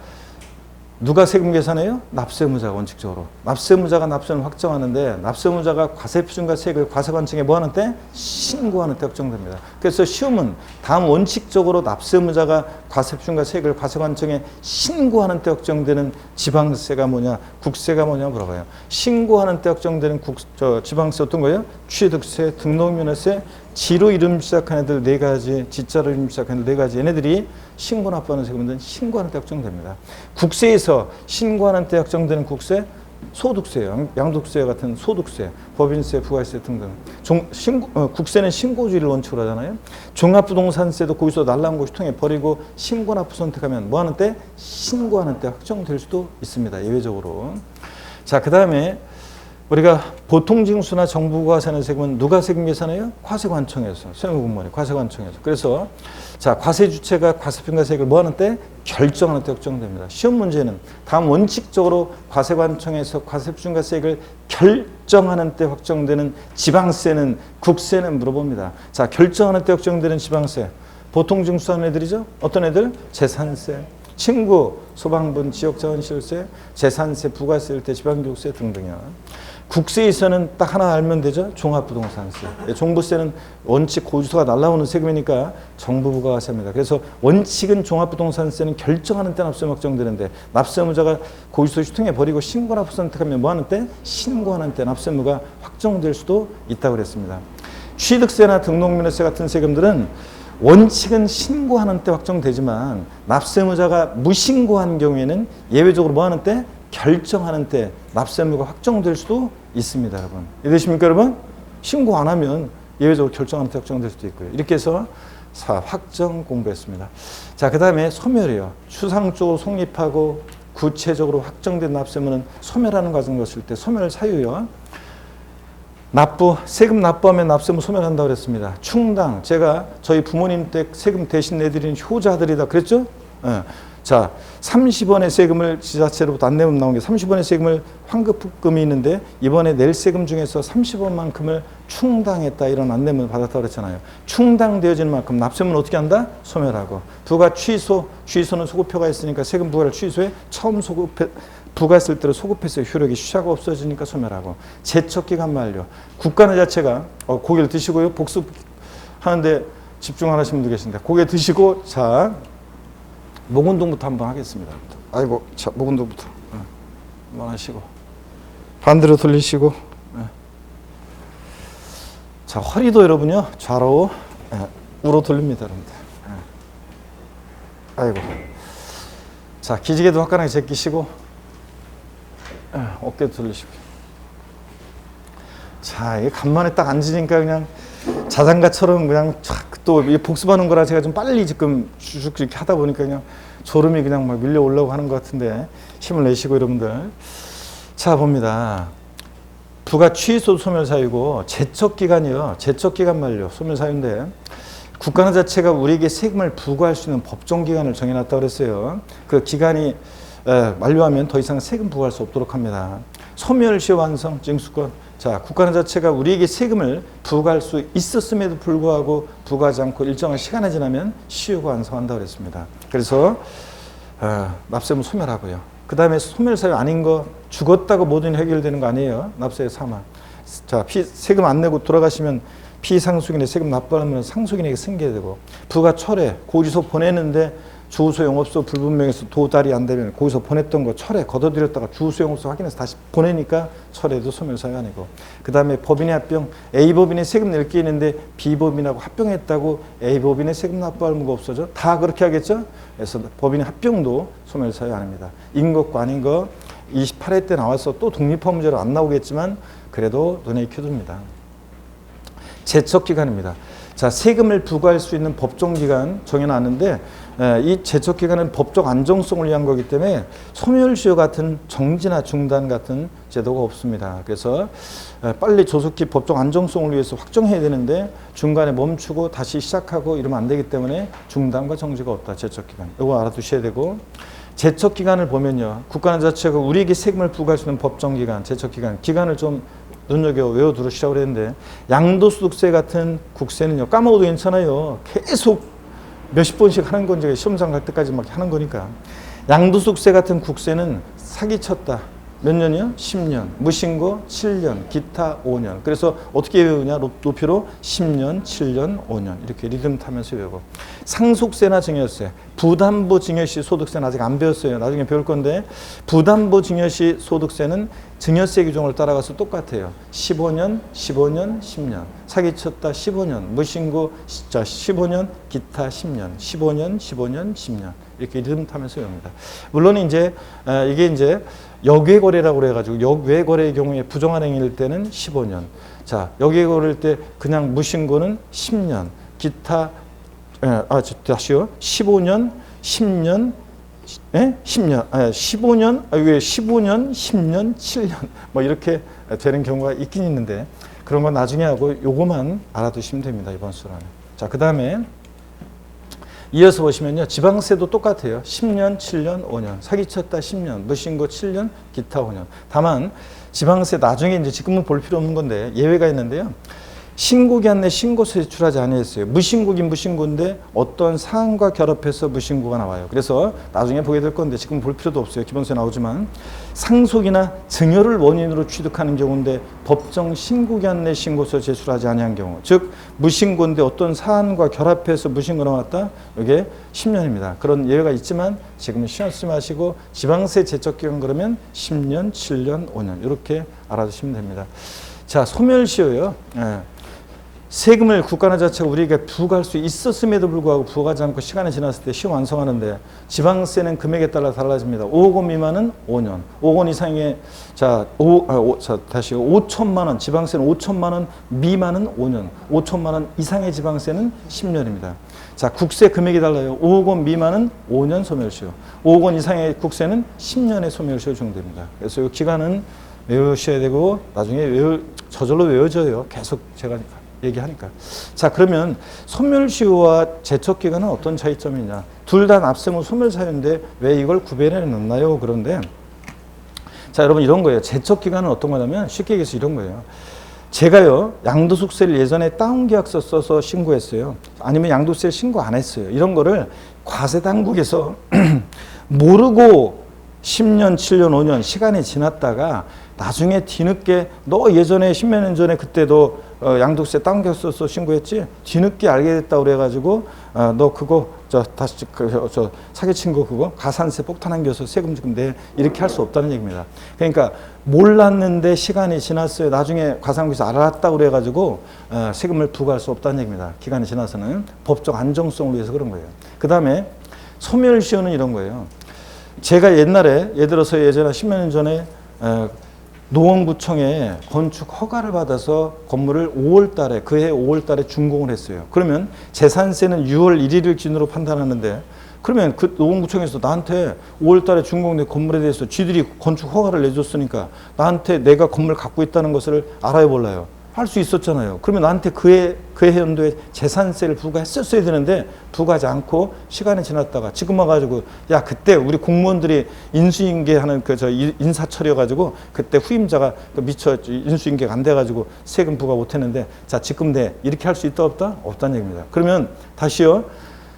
누가 세금 계산해요? 납세무자가 원칙적으로. 납세무자가 납세를 확정하는데 납세무자가 과세표준과 세액을 과세관청에 뭐 하는 때? 신고하는 때 확정됩니다. 그래서 시험은 다음 원칙적으로 납세무자가 과세표준과 세액을 과세관청에 신고하는 때 확정되는 지방세가 뭐냐, 국세가 뭐냐 물어봐요. 신고하는 때 확정되는 지방세 어떤 거예요? 취득세, 등록면허세, 지로 이름 시작한 애들 4가지, 지자로 이름 시작한 애들 4가지. 얘네들이 신고 납부하는 세금은 신고하는 때 확정됩니다. 국세에서 신고하는 때 확정되는 국세, 소득세, 양도세 같은 소득세, 법인세, 부가세 등등. 국세는 신고주의를 원칙으로 하잖아요. 종합부동산세도 거기서 날라온 것이 통해 버리고 신고 납부 선택하면 뭐 하는 때? 신고하는 때 확정될 수도 있습니다. 예외적으로. 자, 그 다음에 우리가 보통징수나 정부과세는 세금은 누가 세금 계산해요? 과세관청에서. 세무공무원이 과세관청에서. 그래서 자, 과세 주체가 과세표준과 세액을 뭐 하는 때? 결정하는 때 확정됩니다. 시험 문제는 다음 원칙적으로 과세관청에서 과세표준과 세액을 결정하는 때 확정되는 지방세는 국세는 물어봅니다. 자, 결정하는 때 확정되는 지방세. 보통징수하는 애들이죠? 어떤 애들? 재산세, 친구, 소방분, 지역자원시설세, 재산세, 부가세일 때 지방교육세 등등이요. 국세에서는 딱 하나 알면 되죠. 종합부동산세. 종부세는 원칙 고지서가 날라오는 세금이니까 정부부가세입니다. 그래서 원칙은 종합부동산세는 결정하는 때 납세무 확정되는데 납세무자가 고지서 휴통해 버리고 신고납부 선택하면 뭐 하는 때? 신고하는 때 납세무가 확정될 수도 있다고 그랬습니다. 취득세나 등록면허세 같은 세금들은 원칙은 신고하는 때 확정되지만 납세의무자가 무신고한 경우에는 예외적으로 뭐 하는 때? 결정하는 때 납세의무가 확정될 수도 있습니다, 여러분. 이해되십니까, 여러분? 신고 안 하면 예외적으로 결정하는 때 확정될 수도 있고요. 이렇게 해서 확정 공부했습니다. 자, 그 다음에 소멸이요. 추상적으로 성립하고 구체적으로 확정된 납세의무는 소멸하는 과정을 거칠 때 소멸 사유요. 세금 납부하면 납세의무 소멸한다고 그랬습니다. 충당, 제가 저희 부모님 때 세금 대신 내드리는 효자들이다 그랬죠? 예. 자, 30원의 세금을 지자체로부터 안 내면 나온 게 30원의 세금을 환급금이 있는데 이번에 낼 세금 중에서 30원만큼을 충당했다 이런 안내문을 받았다고 그랬잖아요. 충당되어지는 만큼 납세의무는 어떻게 한다? 소멸하고. 부가 취소는 소급표가 있으니까 세금 부과를 취소해 처음 부과했을 때로 소급했어요. 효력이 취하가 없어지니까 소멸하고. 제척기간 만료. 국가는 자체가 고기를 드시고요. 복습하는데 집중 안 하시는 분도 계신데 고개 드시고 자 목운동부터 한번 하겠습니다. 아이고, 자, 목운동부터. 한번 하시고. 반대로 돌리시고. 자, 허리도 여러분요, 좌로, 우로 돌립니다, 여러분들. 아이고. 자, 기지개도 화끈하게 제끼시고, 어깨도 돌리시고. 자, 이게 간만에 딱 앉으니까 그냥 자장가처럼 그냥 또 복습하는 거라 제가 좀 빨리 지금 쭉 이렇게 하다 보니까 그냥 졸음이 그냥 막 밀려 올라오고 하는 것 같은데 힘을 내시고 여러분들. 자, 봅니다. 부가 취소 소멸 사유고 제척기간이요. 제척기간 만료 소멸 사유인데 국가나 자체가 우리에게 세금을 부과할 수 있는 법정기간을 정해놨다고 그랬어요. 그 기간이 만료하면 더 이상 세금 부과할 수 없도록 합니다. 소멸시효 완성 징수권. 자, 국가는 자체가 우리에게 세금을 부과할 수 있었음에도 불구하고 부과하지 않고 일정한 시간이 지나면 시효가 완성한다고 그랬습니다. 그래서 납세의무 소멸하고요. 그 다음에 소멸사유 아닌 거 죽었다고 모든 해결되는 거 아니에요. 납세의 사망. 자, 세금 안 내고 돌아가시면 피상속인의 세금 납부하면 상속인에게 승계되고 부가 철회, 고지서 보내는데 주소 영업소 불분명해서 도달이 안 되면 거기서 보냈던 거 철회 걷어들였다가 주소 영업소 확인해서 다시 보내니까 철회도 소멸사유 아니고 그 다음에 법인의 합병 A법인의 세금 낼 게 있는데 B법인하고 합병했다고 A법인의 세금 납부할 의무가 없어져? 다 그렇게 하겠죠? 그래서 법인의 합병도 소멸사유 아닙니다. 인 것과 아닌 거 28회 때 나와서 또 독립법문제로 안 나오겠지만 그래도 눈에 익혀둡니다. 제척기간입니다. 자, 세금을 부과할 수 있는 법정기간 정해놨는데 이 제척기간은 법적 안정성을 위한 거기 때문에 소멸시효 같은 정지나 중단 같은 제도가 없습니다. 그래서 빨리 조속히 법적 안정성을 위해서 확정해야 되는데 중간에 멈추고 다시 시작하고 이러면 안 되기 때문에 중단과 정지가 없다. 제척기간. 이거 알아두셔야 되고 제척기간을 보면요. 국가는 자체가 우리에게 세금을 부과할 수 있는 법정기간, 제척기간, 기간을 좀 눈여겨 외워두시라고 그랬는데 양도소득세 같은 국세는요. 까먹어도 괜찮아요. 계속 몇십 번씩 하는 건 제가 시험장 갈 때까지 막 하는 거니까. 양도소득세 같은 국세는 사기쳤다. 몇 년이요? 10년. 무신고 7년. 기타 5년. 그래서 어떻게 외우냐? 높이로 10년, 7년, 5년. 이렇게 리듬 타면서 외우고. 상속세나 증여세. 부담부 증여시 소득세는 아직 안 배웠어요. 나중에 배울 건데 부담부 증여시 소득세는 증여세 규정을 따라가서 똑같아요. 15년, 15년, 10년. 사기쳤다 15년. 무신고 15년, 기타 10년. 15년, 15년, 10년. 이렇게 리듬 타면서 외웁니다. 물론 이제 이게 이제 역외거래라고 그래가지고 역외거래의 경우에 부정한 행위일 때는 15년. 자, 역외거래일 때 그냥 무신고는 10년. 기타 다시요. 15년, 10년, 10년, 15년, 왜 15년, 10년, 7년 뭐 이렇게 되는 경우가 있긴 있는데 그런 건 나중에 하고 요거만 알아두시면 됩니다. 이번 수라는. 자, 그 다음에 이어서 보시면요. 지방세도 똑같아요. 10년, 7년, 5년. 사기쳤다 10년, 무신고 7년, 기타 5년. 다만 지방세 나중에 이제 지금은 볼 필요 없는 건데 예외가 있는데요. 신고기한 내 신고서 제출하지 아니했어요. 무신고긴 무신고인데 어떤 사항과 결합해서 무신고가 나와요. 그래서 나중에 보게 될 건데 지금 볼 필요도 없어요. 기본서에 나오지만 상속이나 증여를 원인으로 취득하는 경우인데 법정 신고기한 내 신고서 제출하지 아니한 경우, 즉 무신고인데 어떤 사안과 결합해서 무신고가 나왔다. 이게 10년입니다. 그런 예외가 있지만 지금은 신경 쓰지 마시고 지방세 제척기간 그러면 10년, 7년, 5년 이렇게 알아두시면 됩니다. 자, 소멸시효요. 세금을 국가나 자체가 우리에게 부과할 수 있었음에도 불구하고 부과하지 않고 시간이 지났을 때 시효 완성하는데 지방세는 금액에 따라 달라집니다. 5억 원 미만은 5년, 5억 원 이상의 다시 5천만 원, 지방세는 5천만 원 미만은 5년, 5천만 원 이상의 지방세는 10년입니다. 자, 국세 금액이 달라요. 5억 원 미만은 5년 소멸시효, 5억 원 이상의 국세는 10년의 소멸시효 적용됩니다. 그래서 이 기간은 외우셔야 되고 나중에 저절로 외워져요. 계속 제가 얘기하니까. 자, 그러면 소멸시효와 제척기간은 어떤 차이점이 있냐. 둘 다 납세무 소멸사유인데 왜 이걸 구별해 놓나요? 그런데 자, 여러분 이런 거예요. 제척기간은 어떤 거냐면 쉽게 얘기해서 이런 거예요. 제가요, 양도소득세를 예전에 다운계약서 써서 신고했어요. 아니면 양도세를 신고 안 했어요. 이런 거를 과세당국에서 모르고 10년, 7년, 5년 시간이 지났다가 나중에 뒤늦게 너 예전에 10몇 년 전에 그때도 양도세 다운계약서 써서 신고했지? 뒤늦게 알게 됐다고 그래가지고 너 그거 다시 사기친 거 그거 가산세 폭탄 안겨서 세금 지금 내 이렇게 할 수 없다는 얘기입니다. 그러니까 몰랐는데 시간이 지났어요. 나중에 과세당국에서 알았다고 그래가지고 세금을 부과할 수 없다는 얘기입니다. 기간이 지나서는 법적 안정성을 위해서 그런 거예요. 그 다음에 소멸시효는 이런 거예요. 제가 옛날에 예를 들어서 예전에 10몇 년 전에 노원구청에 건축 허가를 받아서 건물을 5월 달에 그해 5월 달에 준공을 했어요. 그러면 재산세는 6월 1일을 기준으로 판단하는데 그러면 그 노원구청에서 나한테 5월 달에 준공된 건물에 대해서 쥐들이 건축 허가를 내줬으니까 나한테 내가 건물 갖고 있다는 것을 알아요 몰라요? 할 수 있었잖아요. 그러면 나한테 그해 연도에 재산세를 부과했었어야 되는데 부과하지 않고 시간이 지났다가 지금 와가지고 야 그때 우리 공무원들이 인수인계하는 인사처리여가지고 그때 후임자가 미처 인수인계가 안 돼가지고 세금 부과 못했는데 자 지금 내 이렇게 할 수 있다 없다? 없다는 얘기입니다. 그러면 다시요.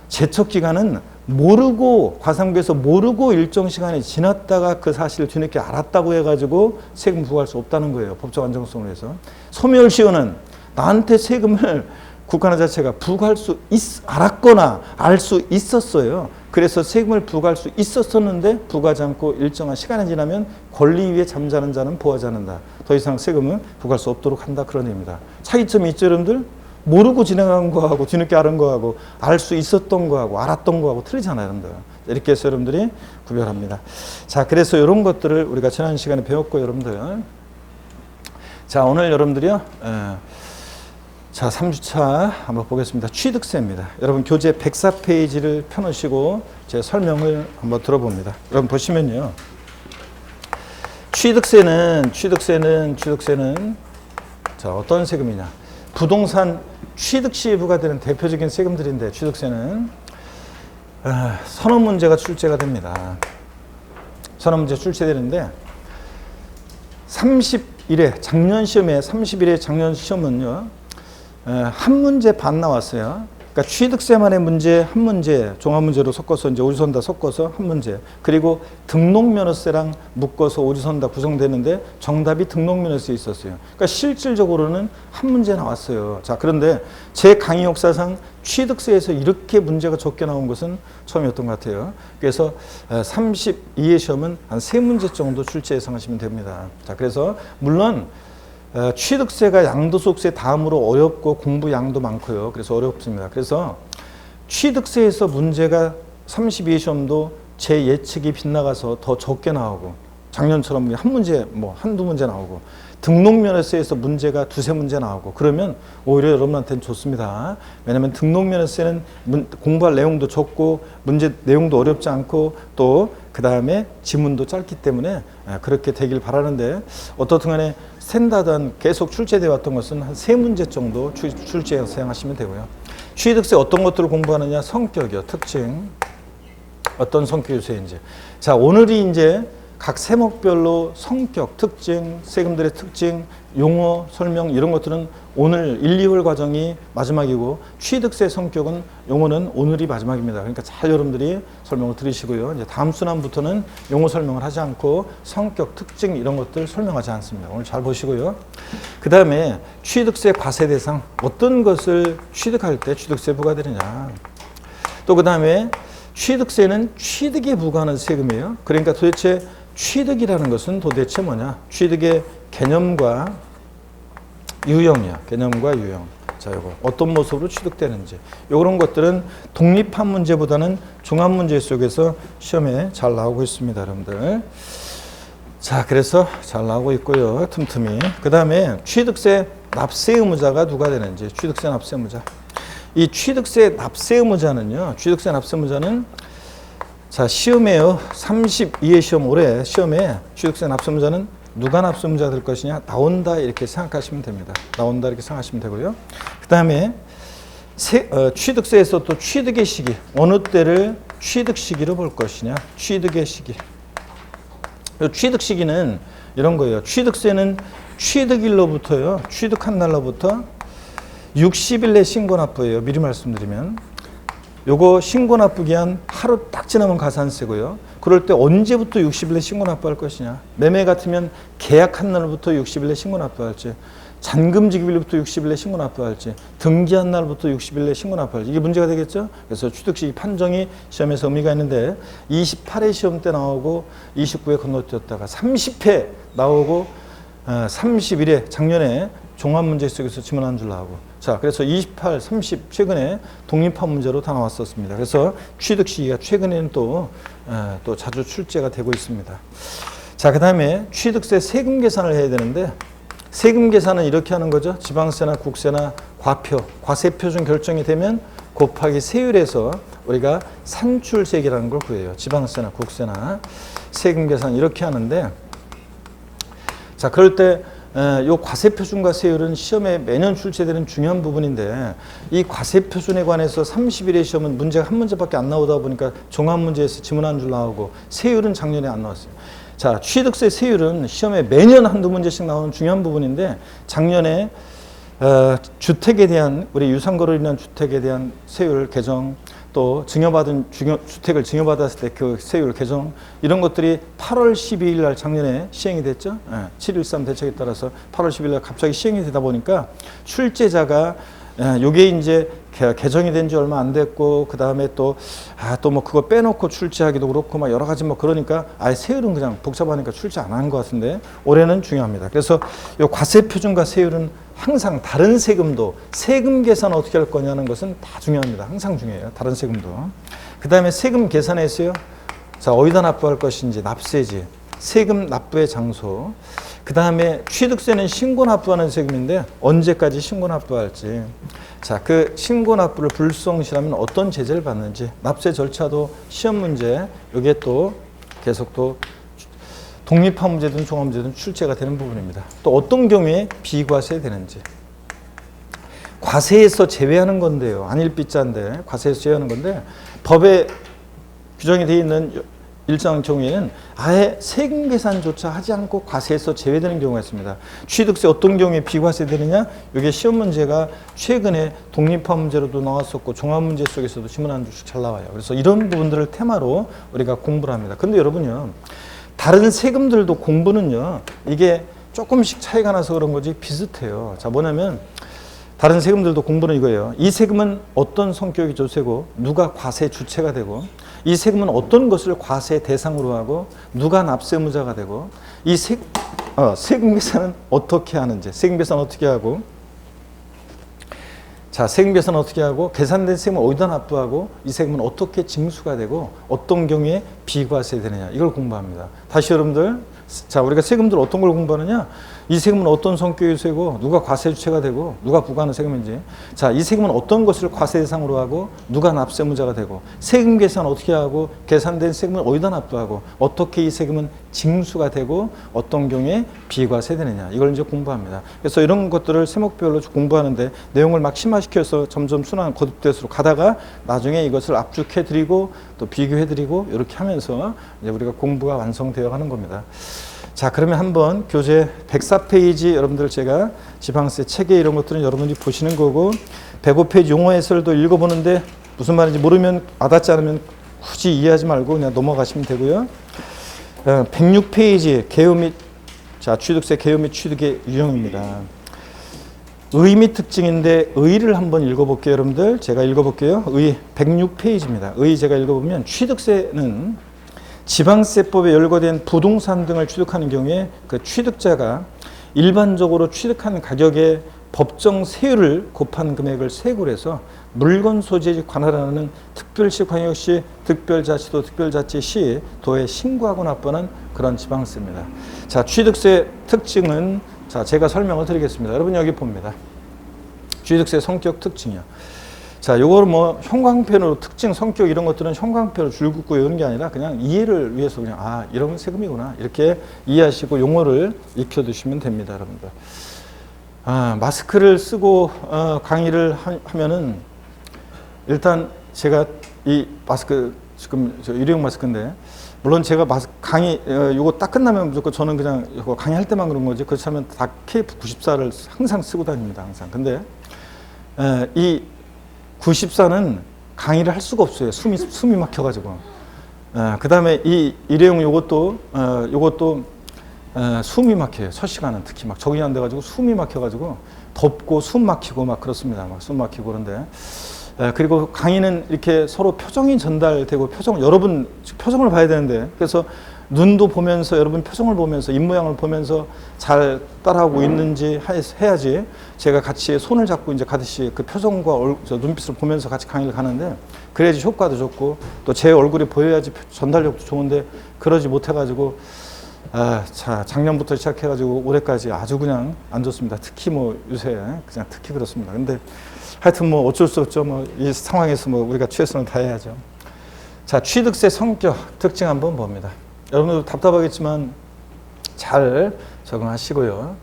제척기간은 모르고 과세당국에서 모르고 일정 시간이 지났다가 그 사실을 뒤늦게 알았다고 해가지고 세금 부과할 수 없다는 거예요. 법적 안정성을 위해서. 소멸시효는 나한테 세금을 국가나 자체가 부과할 수 알았거나 알 수 있었어요. 그래서 세금을 부과할 수 있었었는데 부과하지 않고 일정한 시간이 지나면 권리 위에 잠자는 자는 보호하지 않는다. 더 이상 세금은 부과할 수 없도록 한다. 그런 의미입니다. 차이점이 있죠 여러분들? 모르고 진행한 거하고 뒤늦게 알은 거하고 알 수 있었던 거하고 알았던 거하고 틀리잖아요, 여러분들. 이렇게 해서 여러분들이 구별합니다. 자, 그래서 이런 것들을 우리가 지난 시간에 배웠고 여러분들. 자, 오늘 여러분들이요. 자, 3주차 한번 보겠습니다. 취득세입니다. 여러분 교재 104페이지를 펴놓으시고 제 설명을 한번 들어봅니다. 여러분 보시면요. 취득세는 자, 어떤 세금이냐? 부동산 취득 시에 부과되는 대표적인 세금들인데 취득세는 선언문제가 출제가 됩니다. 선언문제 출제되는데 30일에 작년 시험에 30일에 작년 시험은요. 한 문제 반 나왔어요. 그러니까 취득세만의 문제 한 문제 종합문제로 섞어서 이제 오류선다 섞어서 한 문제 그리고 등록면허세랑 묶어서 오류선다 구성되는데 정답이 등록면허세에 있었어요. 그러니까 실질적으로는 한 문제 나왔어요. 자, 그런데 제 강의 역사상 취득세에서 이렇게 문제가 적게 나온 것은 처음이었던 것 같아요. 그래서 32회 시험은 한 3문제 정도 출제 예상하시면 됩니다. 자, 그래서 물론 취득세가 양도소득세 다음으로 어렵고 공부 양도 많고요. 그래서 어렵습니다. 그래서 취득세에서 문제가 32회 시험도 제 예측이 빗나가서 더 적게 나오고 작년처럼 한 문제 한두 문제 나오고 등록면허세에서 문제가 두세 문제 나오고 그러면 오히려 여러분한테는 좋습니다. 왜냐하면 등록면허세는 공부할 내용도 적고 문제 내용도 어렵지 않고 또 그 다음에 지문도 짧기 때문에 그렇게 되길 바라는데 어떻든 간에 스탠다드한 계속 출제되어 왔던 것은 한 3문제 정도 출제해서 사용하시면 되고요. 취득세 어떤 것들을 공부하느냐? 성격이요. 특징. 어떤 성격의 세인지. 자, 오늘이 이제 각 세목별로 성격, 특징, 세금들의 특징, 용어, 설명 이런 것들은 오늘 1, 2월 과정이 마지막이고 취득세 성격은 용어는 오늘이 마지막입니다. 그러니까 잘 여러분들이 설명을 들으시고요. 이제 다음 수남부터는 용어 설명을 하지 않고 성격, 특징 이런 것들 설명하지 않습니다. 오늘 잘 보시고요. 그 다음에 취득세 과세 대상 어떤 것을 취득할 때 취득세 부과되느냐. 또 그 다음에 취득세는 취득에 부과하는 세금이에요. 그러니까 도대체 취득이라는 것은 도대체 뭐냐? 취득의 개념과 유형이야. 개념과 유형. 자, 요거 어떤 모습으로 취득되는지. 요런 것들은 독립한 문제보다는 종합 문제 속에서 시험에 잘 나오고 있습니다, 여러분들. 자, 그래서 잘 나오고 있고요. 틈틈이. 그 다음에 취득세 납세 의무자가 누가 되는지. 취득세 납세 의무자. 이 취득세 납세 의무자는요. 취득세 납세 의무자는 자, 시험에요. 32회 시험 올해 시험에 취득세 납세 의무자는 누가 납세 의무자가 될 것이냐. 나온다 이렇게 생각하시면 됩니다. 나온다 이렇게 생각하시면 되고요. 그 다음에 취득세에서 또 취득의 시기. 어느 때를 취득 시기로 볼 것이냐. 취득의 시기. 취득 시기는 이런 거예요. 취득세는 취득일로부터요. 취득한 날로부터 60일 내 신고 납부예요. 미리 말씀드리면. 요거 신고 납부 기한 하루 딱 지나면 가산세고요. 그럴 때 언제부터 60일 내 신고 납부할 것이냐. 매매 같으면 계약한 날부터 60일 내 신고 납부할지, 잔금 지급일부터 60일 내 신고 납부할지, 등기한 날부터 60일 내 신고 납부할지, 이게 문제가 되겠죠. 그래서 취득시기 판정이 시험에서 의미가 있는데 28회 시험 때 나오고 29회 건너뛰었다가 30회 나오고 31회 작년에 종합문제 속에서 지문 한 줄 나오고, 자, 그래서 28, 30 최근에 독립한 문제로 다 나왔었습니다. 그래서 취득 시기가 최근에는 또 자주 출제가 되고 있습니다. 자, 그 다음에 취득세 세금 계산을 해야 되는데, 세금 계산은 이렇게 하는 거죠. 지방세나 국세나 과표, 과세표준 결정이 되면 곱하기 세율에서 우리가 산출세액이라는 걸 구해요. 지방세나 국세나 세금 계산 이렇게 하는데, 자, 그럴 때 요 과세표준과 세율은 시험에 매년 출제되는 중요한 부분인데, 이 과세표준에 관해서 30일의 시험은 문제가 한 문제밖에 안 나오다 보니까 종합문제에서 지문 한 줄 나오고, 세율은 작년에 안 나왔어요. 자, 취득세 세율은 시험에 매년 한두 문제씩 나오는 중요한 부분인데, 작년에 주택에 대한, 우리 유상거래로 인한 주택에 대한 세율 개정, 또 주택을 증여받았을 때 그 세율 개정, 이런 것들이 8월 12일 날 작년에 시행이 됐죠. 7.13 대책에 따라서 8월 12일 날 갑자기 시행이 되다 보니까 출제자가 요게 이제 개정이 된 지 얼마 안 됐고, 그 다음에 또 뭐 그거 빼놓고 출제하기도 그렇고 막 여러 가지 뭐 그러니까 아예 세율은 그냥 복잡하니까 출제 안 한 것 같은데, 올해는 중요합니다. 그래서 요 과세표준과 세율은 항상 다른 세금도 세금 계산 어떻게 할 거냐는 것은 다 중요합니다. 항상 중요해요. 다른 세금도. 그 다음에 세금 계산에서요. 자, 어디다 납부할 것인지, 납세지, 세금 납부의 장소. 그 다음에 취득세는 신고 납부하는 세금인데 언제까지 신고 납부할지. 자, 그 신고 납부를 불성실하면 어떤 제재를 받는지, 납세 절차도 시험 문제, 이게 또 계속 또 독립한 문제든 종합 문제든 출제가 되는 부분입니다. 또 어떤 경우에 비과세 되는지. 과세에서 제외하는 건데요. 안일비자인데 과세에서 제외하는 건데, 법에 규정이 되어 있는 일정 경우에는 아예 세금 계산조차 하지 않고 과세에서 제외되는 경우가 있습니다. 취득세 어떤 경우에 비과세 되느냐? 이게 시험 문제가 최근에 독립한 문제로도 나왔었고 종합 문제 속에서도 지문 한 줄씩 잘 나와요. 그래서 이런 부분들을 테마로 우리가 공부를 합니다. 근데 여러분요, 다른 세금들도 공부는요, 이게 조금씩 차이가 나서 그런 거지 비슷해요. 자, 뭐냐면 다른 세금들도 공부는 이거예요. 이 세금은 어떤 성격이 조세고 누가 과세 주체가 되고, 이 세금은 어떤 것을 과세 대상으로 하고 누가 납세 의무자가 되고, 이 세금 계산은 어떻게 하는지, 세금 계산 어떻게 하고, 자, 세금 계산 어떻게 하고, 계산된 세금은 어디다 납부하고, 이 세금은 어떻게 징수가 되고 어떤 경우에 비과세 되느냐, 이걸 공부합니다. 다시 여러분들, 자, 우리가 세금들 어떤 걸 공부하느냐, 이 세금은 어떤 성격의 세고 누가 과세 주체가 되고 누가 부과하는 세금인지, 자, 이 세금은 어떤 것을 과세 대상으로 하고 누가 납세 의무자가 되고, 세금 계산 어떻게 하고, 계산된 세금은 어디다 납부하고, 어떻게 이 세금은 징수가 되고 어떤 경우에 비과세 되느냐, 이걸 이제 공부합니다. 그래서 이런 것들을 세목별로 공부하는데 내용을 막 심화시켜서 점점 순환 거듭될수록 가다가 나중에 이것을 압축해 드리고 또 비교해 드리고 이렇게 하면서 이제 우리가 공부가 완성되어 가는 겁니다. 자, 그러면 한번 교재 104페이지 여러분들 제가 지방세 체계 이런 것들은 여러분들이 보시는 거고, 105페이지 용어 해설도 읽어보는데 무슨 말인지 모르면, 와닿지 않으면 굳이 이해하지 말고 그냥 넘어가시면 되고요. 106페이지 개요 및, 자, 취득세 개요 및 취득의 유형입니다. 의 및 특징인데 의를 한번 읽어볼게요. 여러분들 제가 읽어볼게요. 의 106페이지입니다. 의 제가 읽어보면, 취득세는 지방세법에 열거된 부동산 등을 취득하는 경우에 그 취득자가 일반적으로 취득한 가격의 법정 세율을 곱한 금액을 세고로 해서 물건 소지에 관할하는 특별시, 광역시, 특별자치도, 특별자치시, 도에 신고하고 납부하는 그런 지방세입니다. 자, 취득세 특징은 자, 제가 설명을 드리겠습니다. 여러분 여기 봅니다. 취득세 성격 특징이요. 자, 요거를 뭐 형광펜으로 특징, 성격 이런 것들은 형광펜으로 줄 긋고 이런 게 아니라 그냥 이해를 위해서 그냥 아, 이런 세금이구나. 이렇게 이해하시고 용어를 익혀 두시면 됩니다, 여러분들. 아, 마스크를 쓰고 강의를 하면은 일단 제가 이 마스크 지금 저 일회용 마스크인데 물론 제가 강의 요거 딱 끝나면 무조건 저는 그냥 이거 강의할 때만 그런 거지 그렇지 않으면 다 KF94를 항상 쓰고 다닙니다, 항상. 근데 이 94는 강의를 할 수가 없어요. 숨이 막혀가지고. 그 다음에 이 일회용 요것도 숨이 막혀요. 첫 시간은 특히 막 적응이 안 돼가지고 숨이 막혀가지고 덥고 숨 막히고 막 그렇습니다. 막 숨 막히고 그런데. 그리고 강의는 이렇게 서로 표정이 전달되고 여러분 표정을 봐야 되는데 그래서 눈도 보면서 여러분 표정을 보면서 입모양을 보면서 잘 따라하고 있는지 해야지 제가 같이 손을 잡고 이제 가듯이 그 표정과 눈빛을 보면서 같이 강의를 가는데 그래야지 효과도 좋고 또 제 얼굴이 보여야지 전달력도 좋은데 그러지 못해가지고 자, 작년부터 시작해가지고 올해까지 아주 그냥 안 좋습니다. 특히 뭐 요새 그냥 특히 그렇습니다. 근데 하여튼 뭐 어쩔 수 없죠. 뭐 이 상황에서 뭐 우리가 최선을 다해야죠. 자, 취득세 성격 특징 한번 봅니다. 여러분들 답답하겠지만 잘 적응하시고요.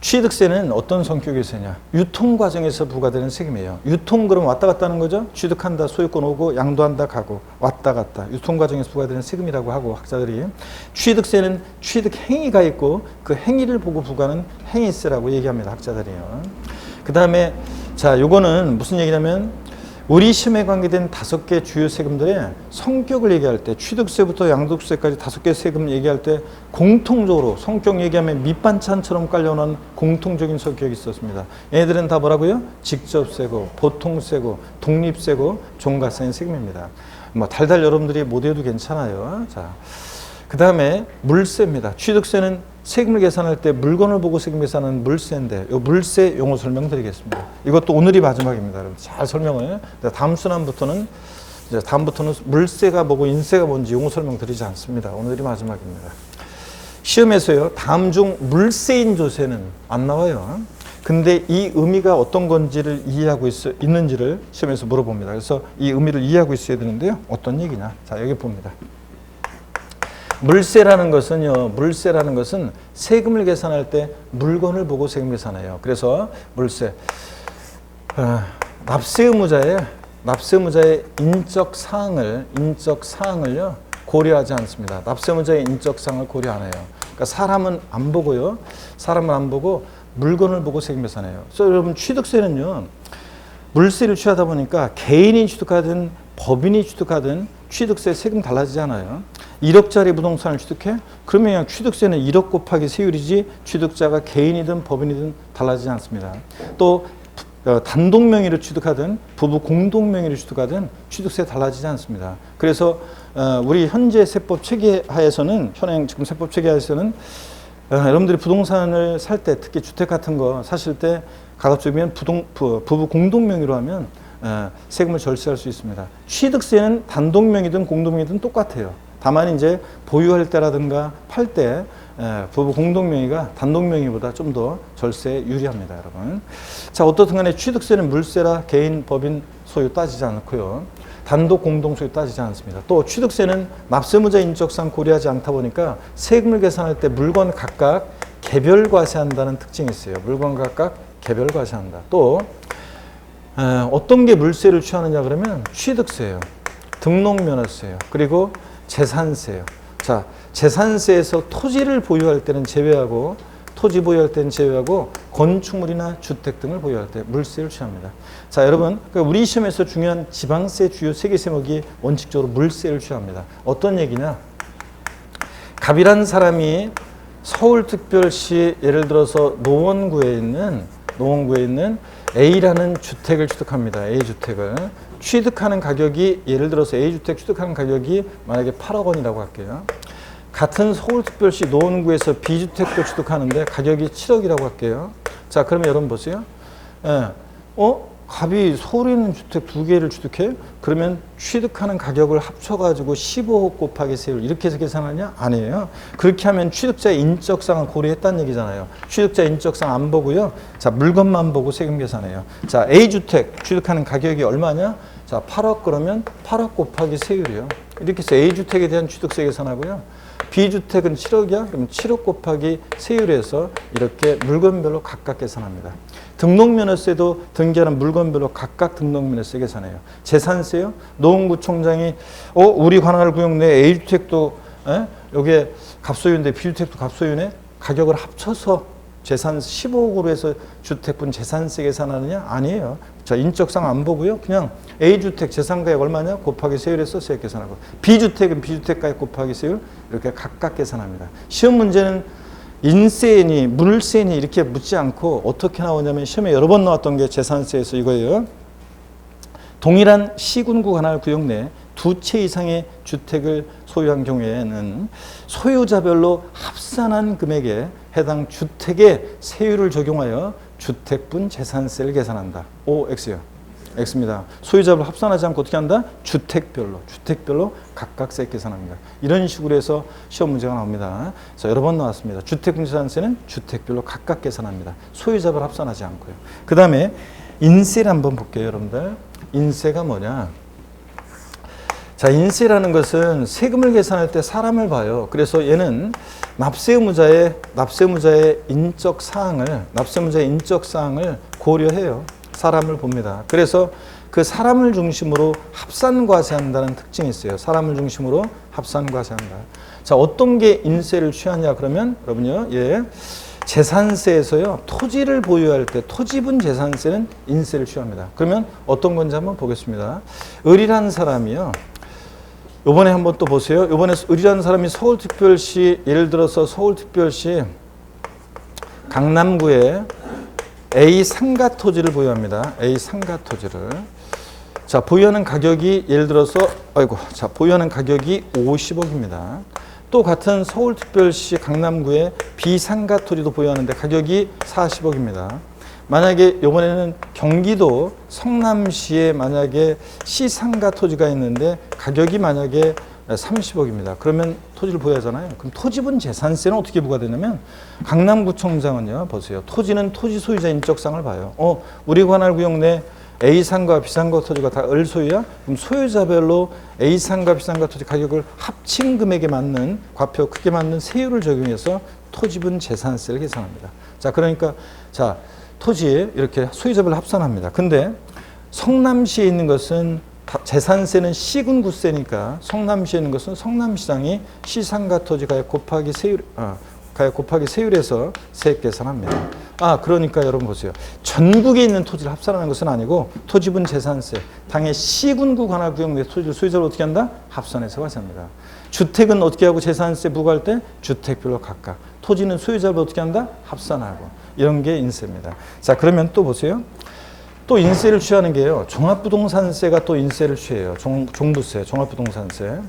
취득세는 어떤 성격의 세냐? 유통 과정에서 부과되는 세금이에요. 유통 그럼 왔다 갔다 하는 거죠? 취득한다, 소유권 오고, 양도한다, 가고, 왔다 갔다. 유통 과정에서 부과되는 세금이라고 하고 학자들이 취득세는 취득 행위가 있고 그 행위를 보고 부과하는 행위세라고 얘기합니다. 학자들이요. 그 다음에 자, 요거는 무슨 얘기냐면 우리 시험에 관계된 5개 주요 세금들의 성격을 얘기할 때 취득세부터 양도세까지 5개 세금 얘기할 때 공통적으로 성격 얘기하면 밑반찬처럼 깔려오는 공통적인 성격이 있었습니다. 얘네들은 다 뭐라고요? 직접세고 보통세고 독립세고 종가세인 세금입니다. 뭐 달달 여러분들이 못 외워도 괜찮아요. 자, 그 다음에 물세입니다. 취득세는 세금을 계산할 때 물건을 보고 세금 계산하는 물세인데 이 물세 용어 설명드리겠습니다. 이것도 오늘이 마지막입니다. 여러분 잘 설명을. 다음부터는 물세가 뭐고 인세가 뭔지 용어 설명드리지 않습니다. 오늘이 마지막입니다. 시험에서요. 다음 중 물세인 조세는 안 나와요. 근데 이 의미가 어떤 건지를 이해하고 있는지를 시험에서 물어봅니다. 그래서 이 의미를 이해하고 있어야 되는데요. 어떤 얘기냐. 자, 여기 봅니다. 물세라는 것은 세금을 계산할 때 물건을 보고 세금 계산해요. 그래서 물세. 납세 의무자의 인적 사항을요 고려하지 않습니다. 납세 의무자의 인적 사항을 고려 안 해요. 그러니까 사람은 안 보고요. 사람은 안 보고 물건을 보고 세금 계산해요. 그래서 여러분 취득세는요. 물세를 취하다 보니까 개인이 취득하든 법인이 취득하든 취득세 세금 달라지지 않아요. 1억짜리 부동산을 취득해? 그러면 그냥 취득세는 1억 곱하기 세율이지 취득자가 개인이든 법인이든 달라지지 않습니다. 또 단독 명의로 취득하든 부부 공동 명의로 취득하든 취득세 달라지지 않습니다. 그래서 우리 현재 세법 체계하에서는 현행 지금 세법 체계하에서는 여러분들이 부동산을 살 때 특히 주택 같은 거 사실 때 가급적이면 부부 공동 명의로 하면 세금을 절세할 수 있습니다. 취득세는 단독 명의든 공동 명의든 똑같아요. 다만 이제 보유할 때라든가 팔 때 부부 공동 명의가 단독 명의보다 좀 더 절세에 유리합니다, 여러분. 자, 어떻든 간에 취득세는 물세라 개인, 법인 소유 따지지 않고요. 단독 공동 소유 따지지 않습니다. 또 취득세는 납세의무자 인적사항 고려하지 않다 보니까 세금을 계산할 때 물건 각각 개별 과세한다는 특징이 있어요. 물건 각각 개별 과세한다. 또 어떤 게 물세를 취하느냐 그러면 취득세예요. 등록면허세예요. 그리고 재산세예요. 자, 재산세에서 토지를 보유할 때는 제외하고 토지 보유할 때는 제외하고 건축물이나 주택 등을 보유할 때 물세를 취합니다. 자, 여러분 우리 시험에서 중요한 지방세 주요 3개 세목이 원칙적으로 물세를 취합니다. 어떤 얘기냐? 갑이란 사람이 서울특별시 예를 들어서 노원구에 있는 A라는 주택을 취득합니다. A주택을. 취득하는 가격이 예를 들어서 A주택 취득하는 가격이 만약에 8억 원이라고 할게요. 같은 서울특별시 노원구에서 B주택도 취득하는데 가격이 7억이라고 할게요. 자, 그러면 여러분 보세요. 예. 갑이 서울에 있는 주택 2개를 취득해? 그러면 취득하는 가격을 합쳐가지고 15억 곱하기 세율 이렇게 해서 계산하냐? 아니에요. 그렇게 하면 취득자의 인적사항을 고려했다는 얘기잖아요. 취득자 인적사항 안 보고요. 자, 물건만 보고 세금 계산해요. 자, A주택 취득하는 가격이 얼마냐? 자, 8억 그러면 8억 곱하기 세율이요. 이렇게 해서 A주택에 대한 취득세 계산하고요. B주택은 7억이야? 그럼 7억 곱하기 세율에서 이렇게 물건별로 각각 계산합니다. 등록면허세도 등기하는 물건별로 각각 등록면허세 계산해요. 재산세요? 노원구청장이 우리 관할 구역 내 A주택도 여기에 갑소유인데 B주택도 갑소유네? 가격을 합쳐서 재산 15억으로 해서 주택분 재산세 계산하느냐? 아니에요. 자, 인적상 안 보고요. 그냥 A주택 재산가액 얼마냐? 곱하기 세율에서 세액 계산하고 B주택은 B주택가액 곱하기 세율 이렇게 각각 계산합니다. 시험 문제는 인세니 물세니 이렇게 묻지 않고 어떻게 나오냐면 시험에 여러 번 나왔던 게 재산세에서 이거예요. 동일한 시군구 관할 구역 내 2채 이상의 주택을 소유한 경우에는 소유자별로 합산한 금액에 해당 주택의 세율을 적용하여 주택분 재산세를 계산한다. X요. X입니다. 소유자별로 합산하지 않고 어떻게 한다? 주택별로 각각 세액 계산합니다. 이런 식으로 해서 시험 문제가 나옵니다. 자, 여러 번 나왔습니다. 주택분 재산세는 주택별로 각각 계산합니다. 소유자별로 합산하지 않고요. 그 다음에 인세를 한번 볼게요, 여러분들. 인세가 뭐냐? 자, 인세라는 것은 세금을 계산할 때 사람을 봐요. 그래서 얘는 납세 의무자의 인적 사항을 고려해요. 사람을 봅니다. 그래서 그 사람을 중심으로 합산과세한다는 특징이 있어요. 사람을 중심으로 합산과세한다. 자, 어떤 게 인세를 취하냐 그러면 여러분요, 재산세에서요, 토지를 보유할 때 토지분 재산세는 인세를 취합니다. 그러면 어떤 건지 한번 보겠습니다. 을이라는 사람이요. 요번에 한번 또 보세요. 요번에 을이라는 사람이 서울특별시, 예를 들어서 서울특별시 강남구에 A 상가 토지를 보유합니다. A 상가 토지를. 자, 보유하는 가격이 예를 들어서 보유하는 가격이 50억입니다. 또 같은 서울특별시 강남구에 B 상가 토지도 보유하는데 가격이 40억입니다. 만약에 이번에는 경기도 성남시에 만약에 C 상가 토지가 있는데 가격이 만약에 30억입니다. 그러면 토지를 보유하잖아요. 그럼 토지분 재산세는 어떻게 부과되냐면 강남구청장은요, 보세요. 토지는 토지 소유자 인적상을 봐요. 우리 관할 구역 내 A상가, B상가 토지가 다 을 소유야? 그럼 소유자별로 A상가, B상가 토지 가격을 합친 금액에 맞는 과표 크게 맞는 세율을 적용해서 토지분 재산세를 계산합니다. 자, 그러니까 자, 토지에 이렇게 소유자별로 합산합니다. 근데 성남시에 있는 것은 재산세는 시군구세니까 성남시에 있는 것은 성남시장이 시상가 토지 가액 곱하기 세율에서 세액 계산합니다. 그러니까 여러분 보세요. 전국에 있는 토지를 합산하는 것은 아니고 토지분 재산세, 당해 시군구 관할 구역 내 토지를 소유자로 어떻게 한다? 합산해서 계산합니다. 주택은 어떻게 하고 재산세 부과할 때 주택별로 각각, 토지는 소유자별로 어떻게 한다? 합산하고, 이런 게 인세입니다. 자, 그러면 또 보세요. 또 인세를 취하는 게요, 종합부동산세가 또 인세를 취해요. 종부세, 종합부동산세.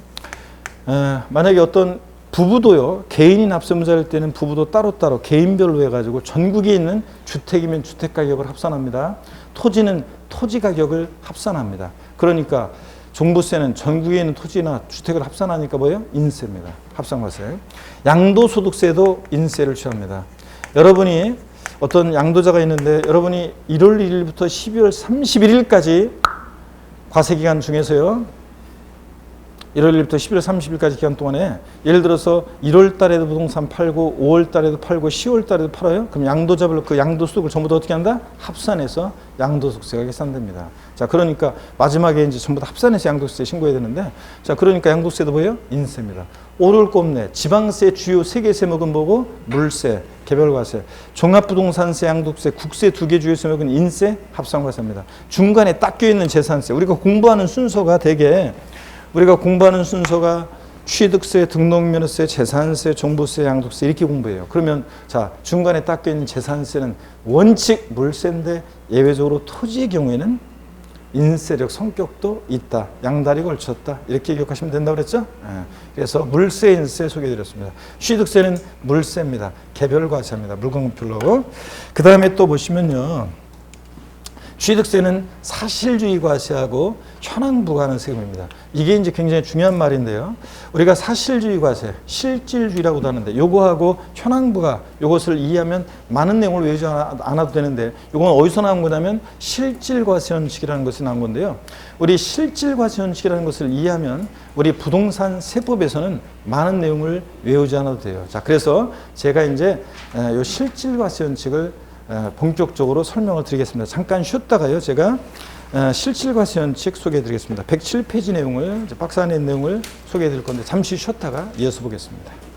만약에 어떤 부부도요, 개인이 납세의무자일 때는 부부도 따로따로 개인별로 해가지고 전국에 있는 주택이면 주택 가격을 합산합니다. 토지는 토지 가격을 합산합니다. 그러니까 종부세는 전국에 있는 토지나 주택을 합산하니까 뭐예요? 인세입니다. 합산과세. 양도소득세도 인세를 취합니다. 여러분이 어떤 양도자가 있는데 여러분이 1월 1일부터 12월 31일까지 과세기간 중에서요, 1월 1일부터 11월 30일까지 기간 동안에 예를 들어서 1월 달에도 부동산 팔고 5월 달에도 팔고 10월 달에도 팔아요. 그럼 양도자별로 그 양도소득을 전부 다 어떻게 한다? 합산해서 양도소득세가 계산됩니다. 자, 그러니까 마지막에 이제 전부 다 합산해서 양도세 신고해야 되는데, 자, 그러니까 양도세도 뭐예요? 인세입니다. 오를 꼽네. 지방세 주요 3개 세목은 뭐고? 물세, 개별과세, 종합부동산세, 양도세, 국세 2개 주요 세목은 인세, 합산과세입니다. 중간에 딱 껴있는 재산세. 우리가 공부하는 순서가 취득세, 등록면허세, 재산세, 종부세, 양도세 이렇게 공부해요. 그러면 자, 중간에 딱 껴있는 재산세는 원칙 물세인데 예외적으로 토지의 경우에는 인세력 성격도 있다. 양다리 걸쳤다. 이렇게 기억하시면 된다고 그랬죠? 그래서 물세, 인세 소개해드렸습니다. 취득세는 물세입니다. 개별과세입니다. 물건급별로. 그 다음에 또 보시면요, 취득세는 사실주의 과세하고 현황 부과하는 세금입니다. 이게 이제 굉장히 중요한 말인데요. 우리가 사실주의 과세, 실질주의라고도 하는데 요거하고 현황 부과 요것을 이해하면 많은 내용을 외우지 않아도 되는데 요건 어디서 나온 거냐면 실질과세원칙이라는 것이 나온 건데요. 우리 실질과세원칙이라는 것을 이해하면 우리 부동산 세법에서는 많은 내용을 외우지 않아도 돼요. 자, 그래서 제가 이제 요 실질과세원칙을 본격적으로 설명을 드리겠습니다. 잠깐 쉬었다가요. 제가 실질과세원칙 소개해 드리겠습니다. 107페이지 내용을 박스 안에 있는 내용을 소개해 드릴 건데 잠시 쉬었다가 이어서 보겠습니다.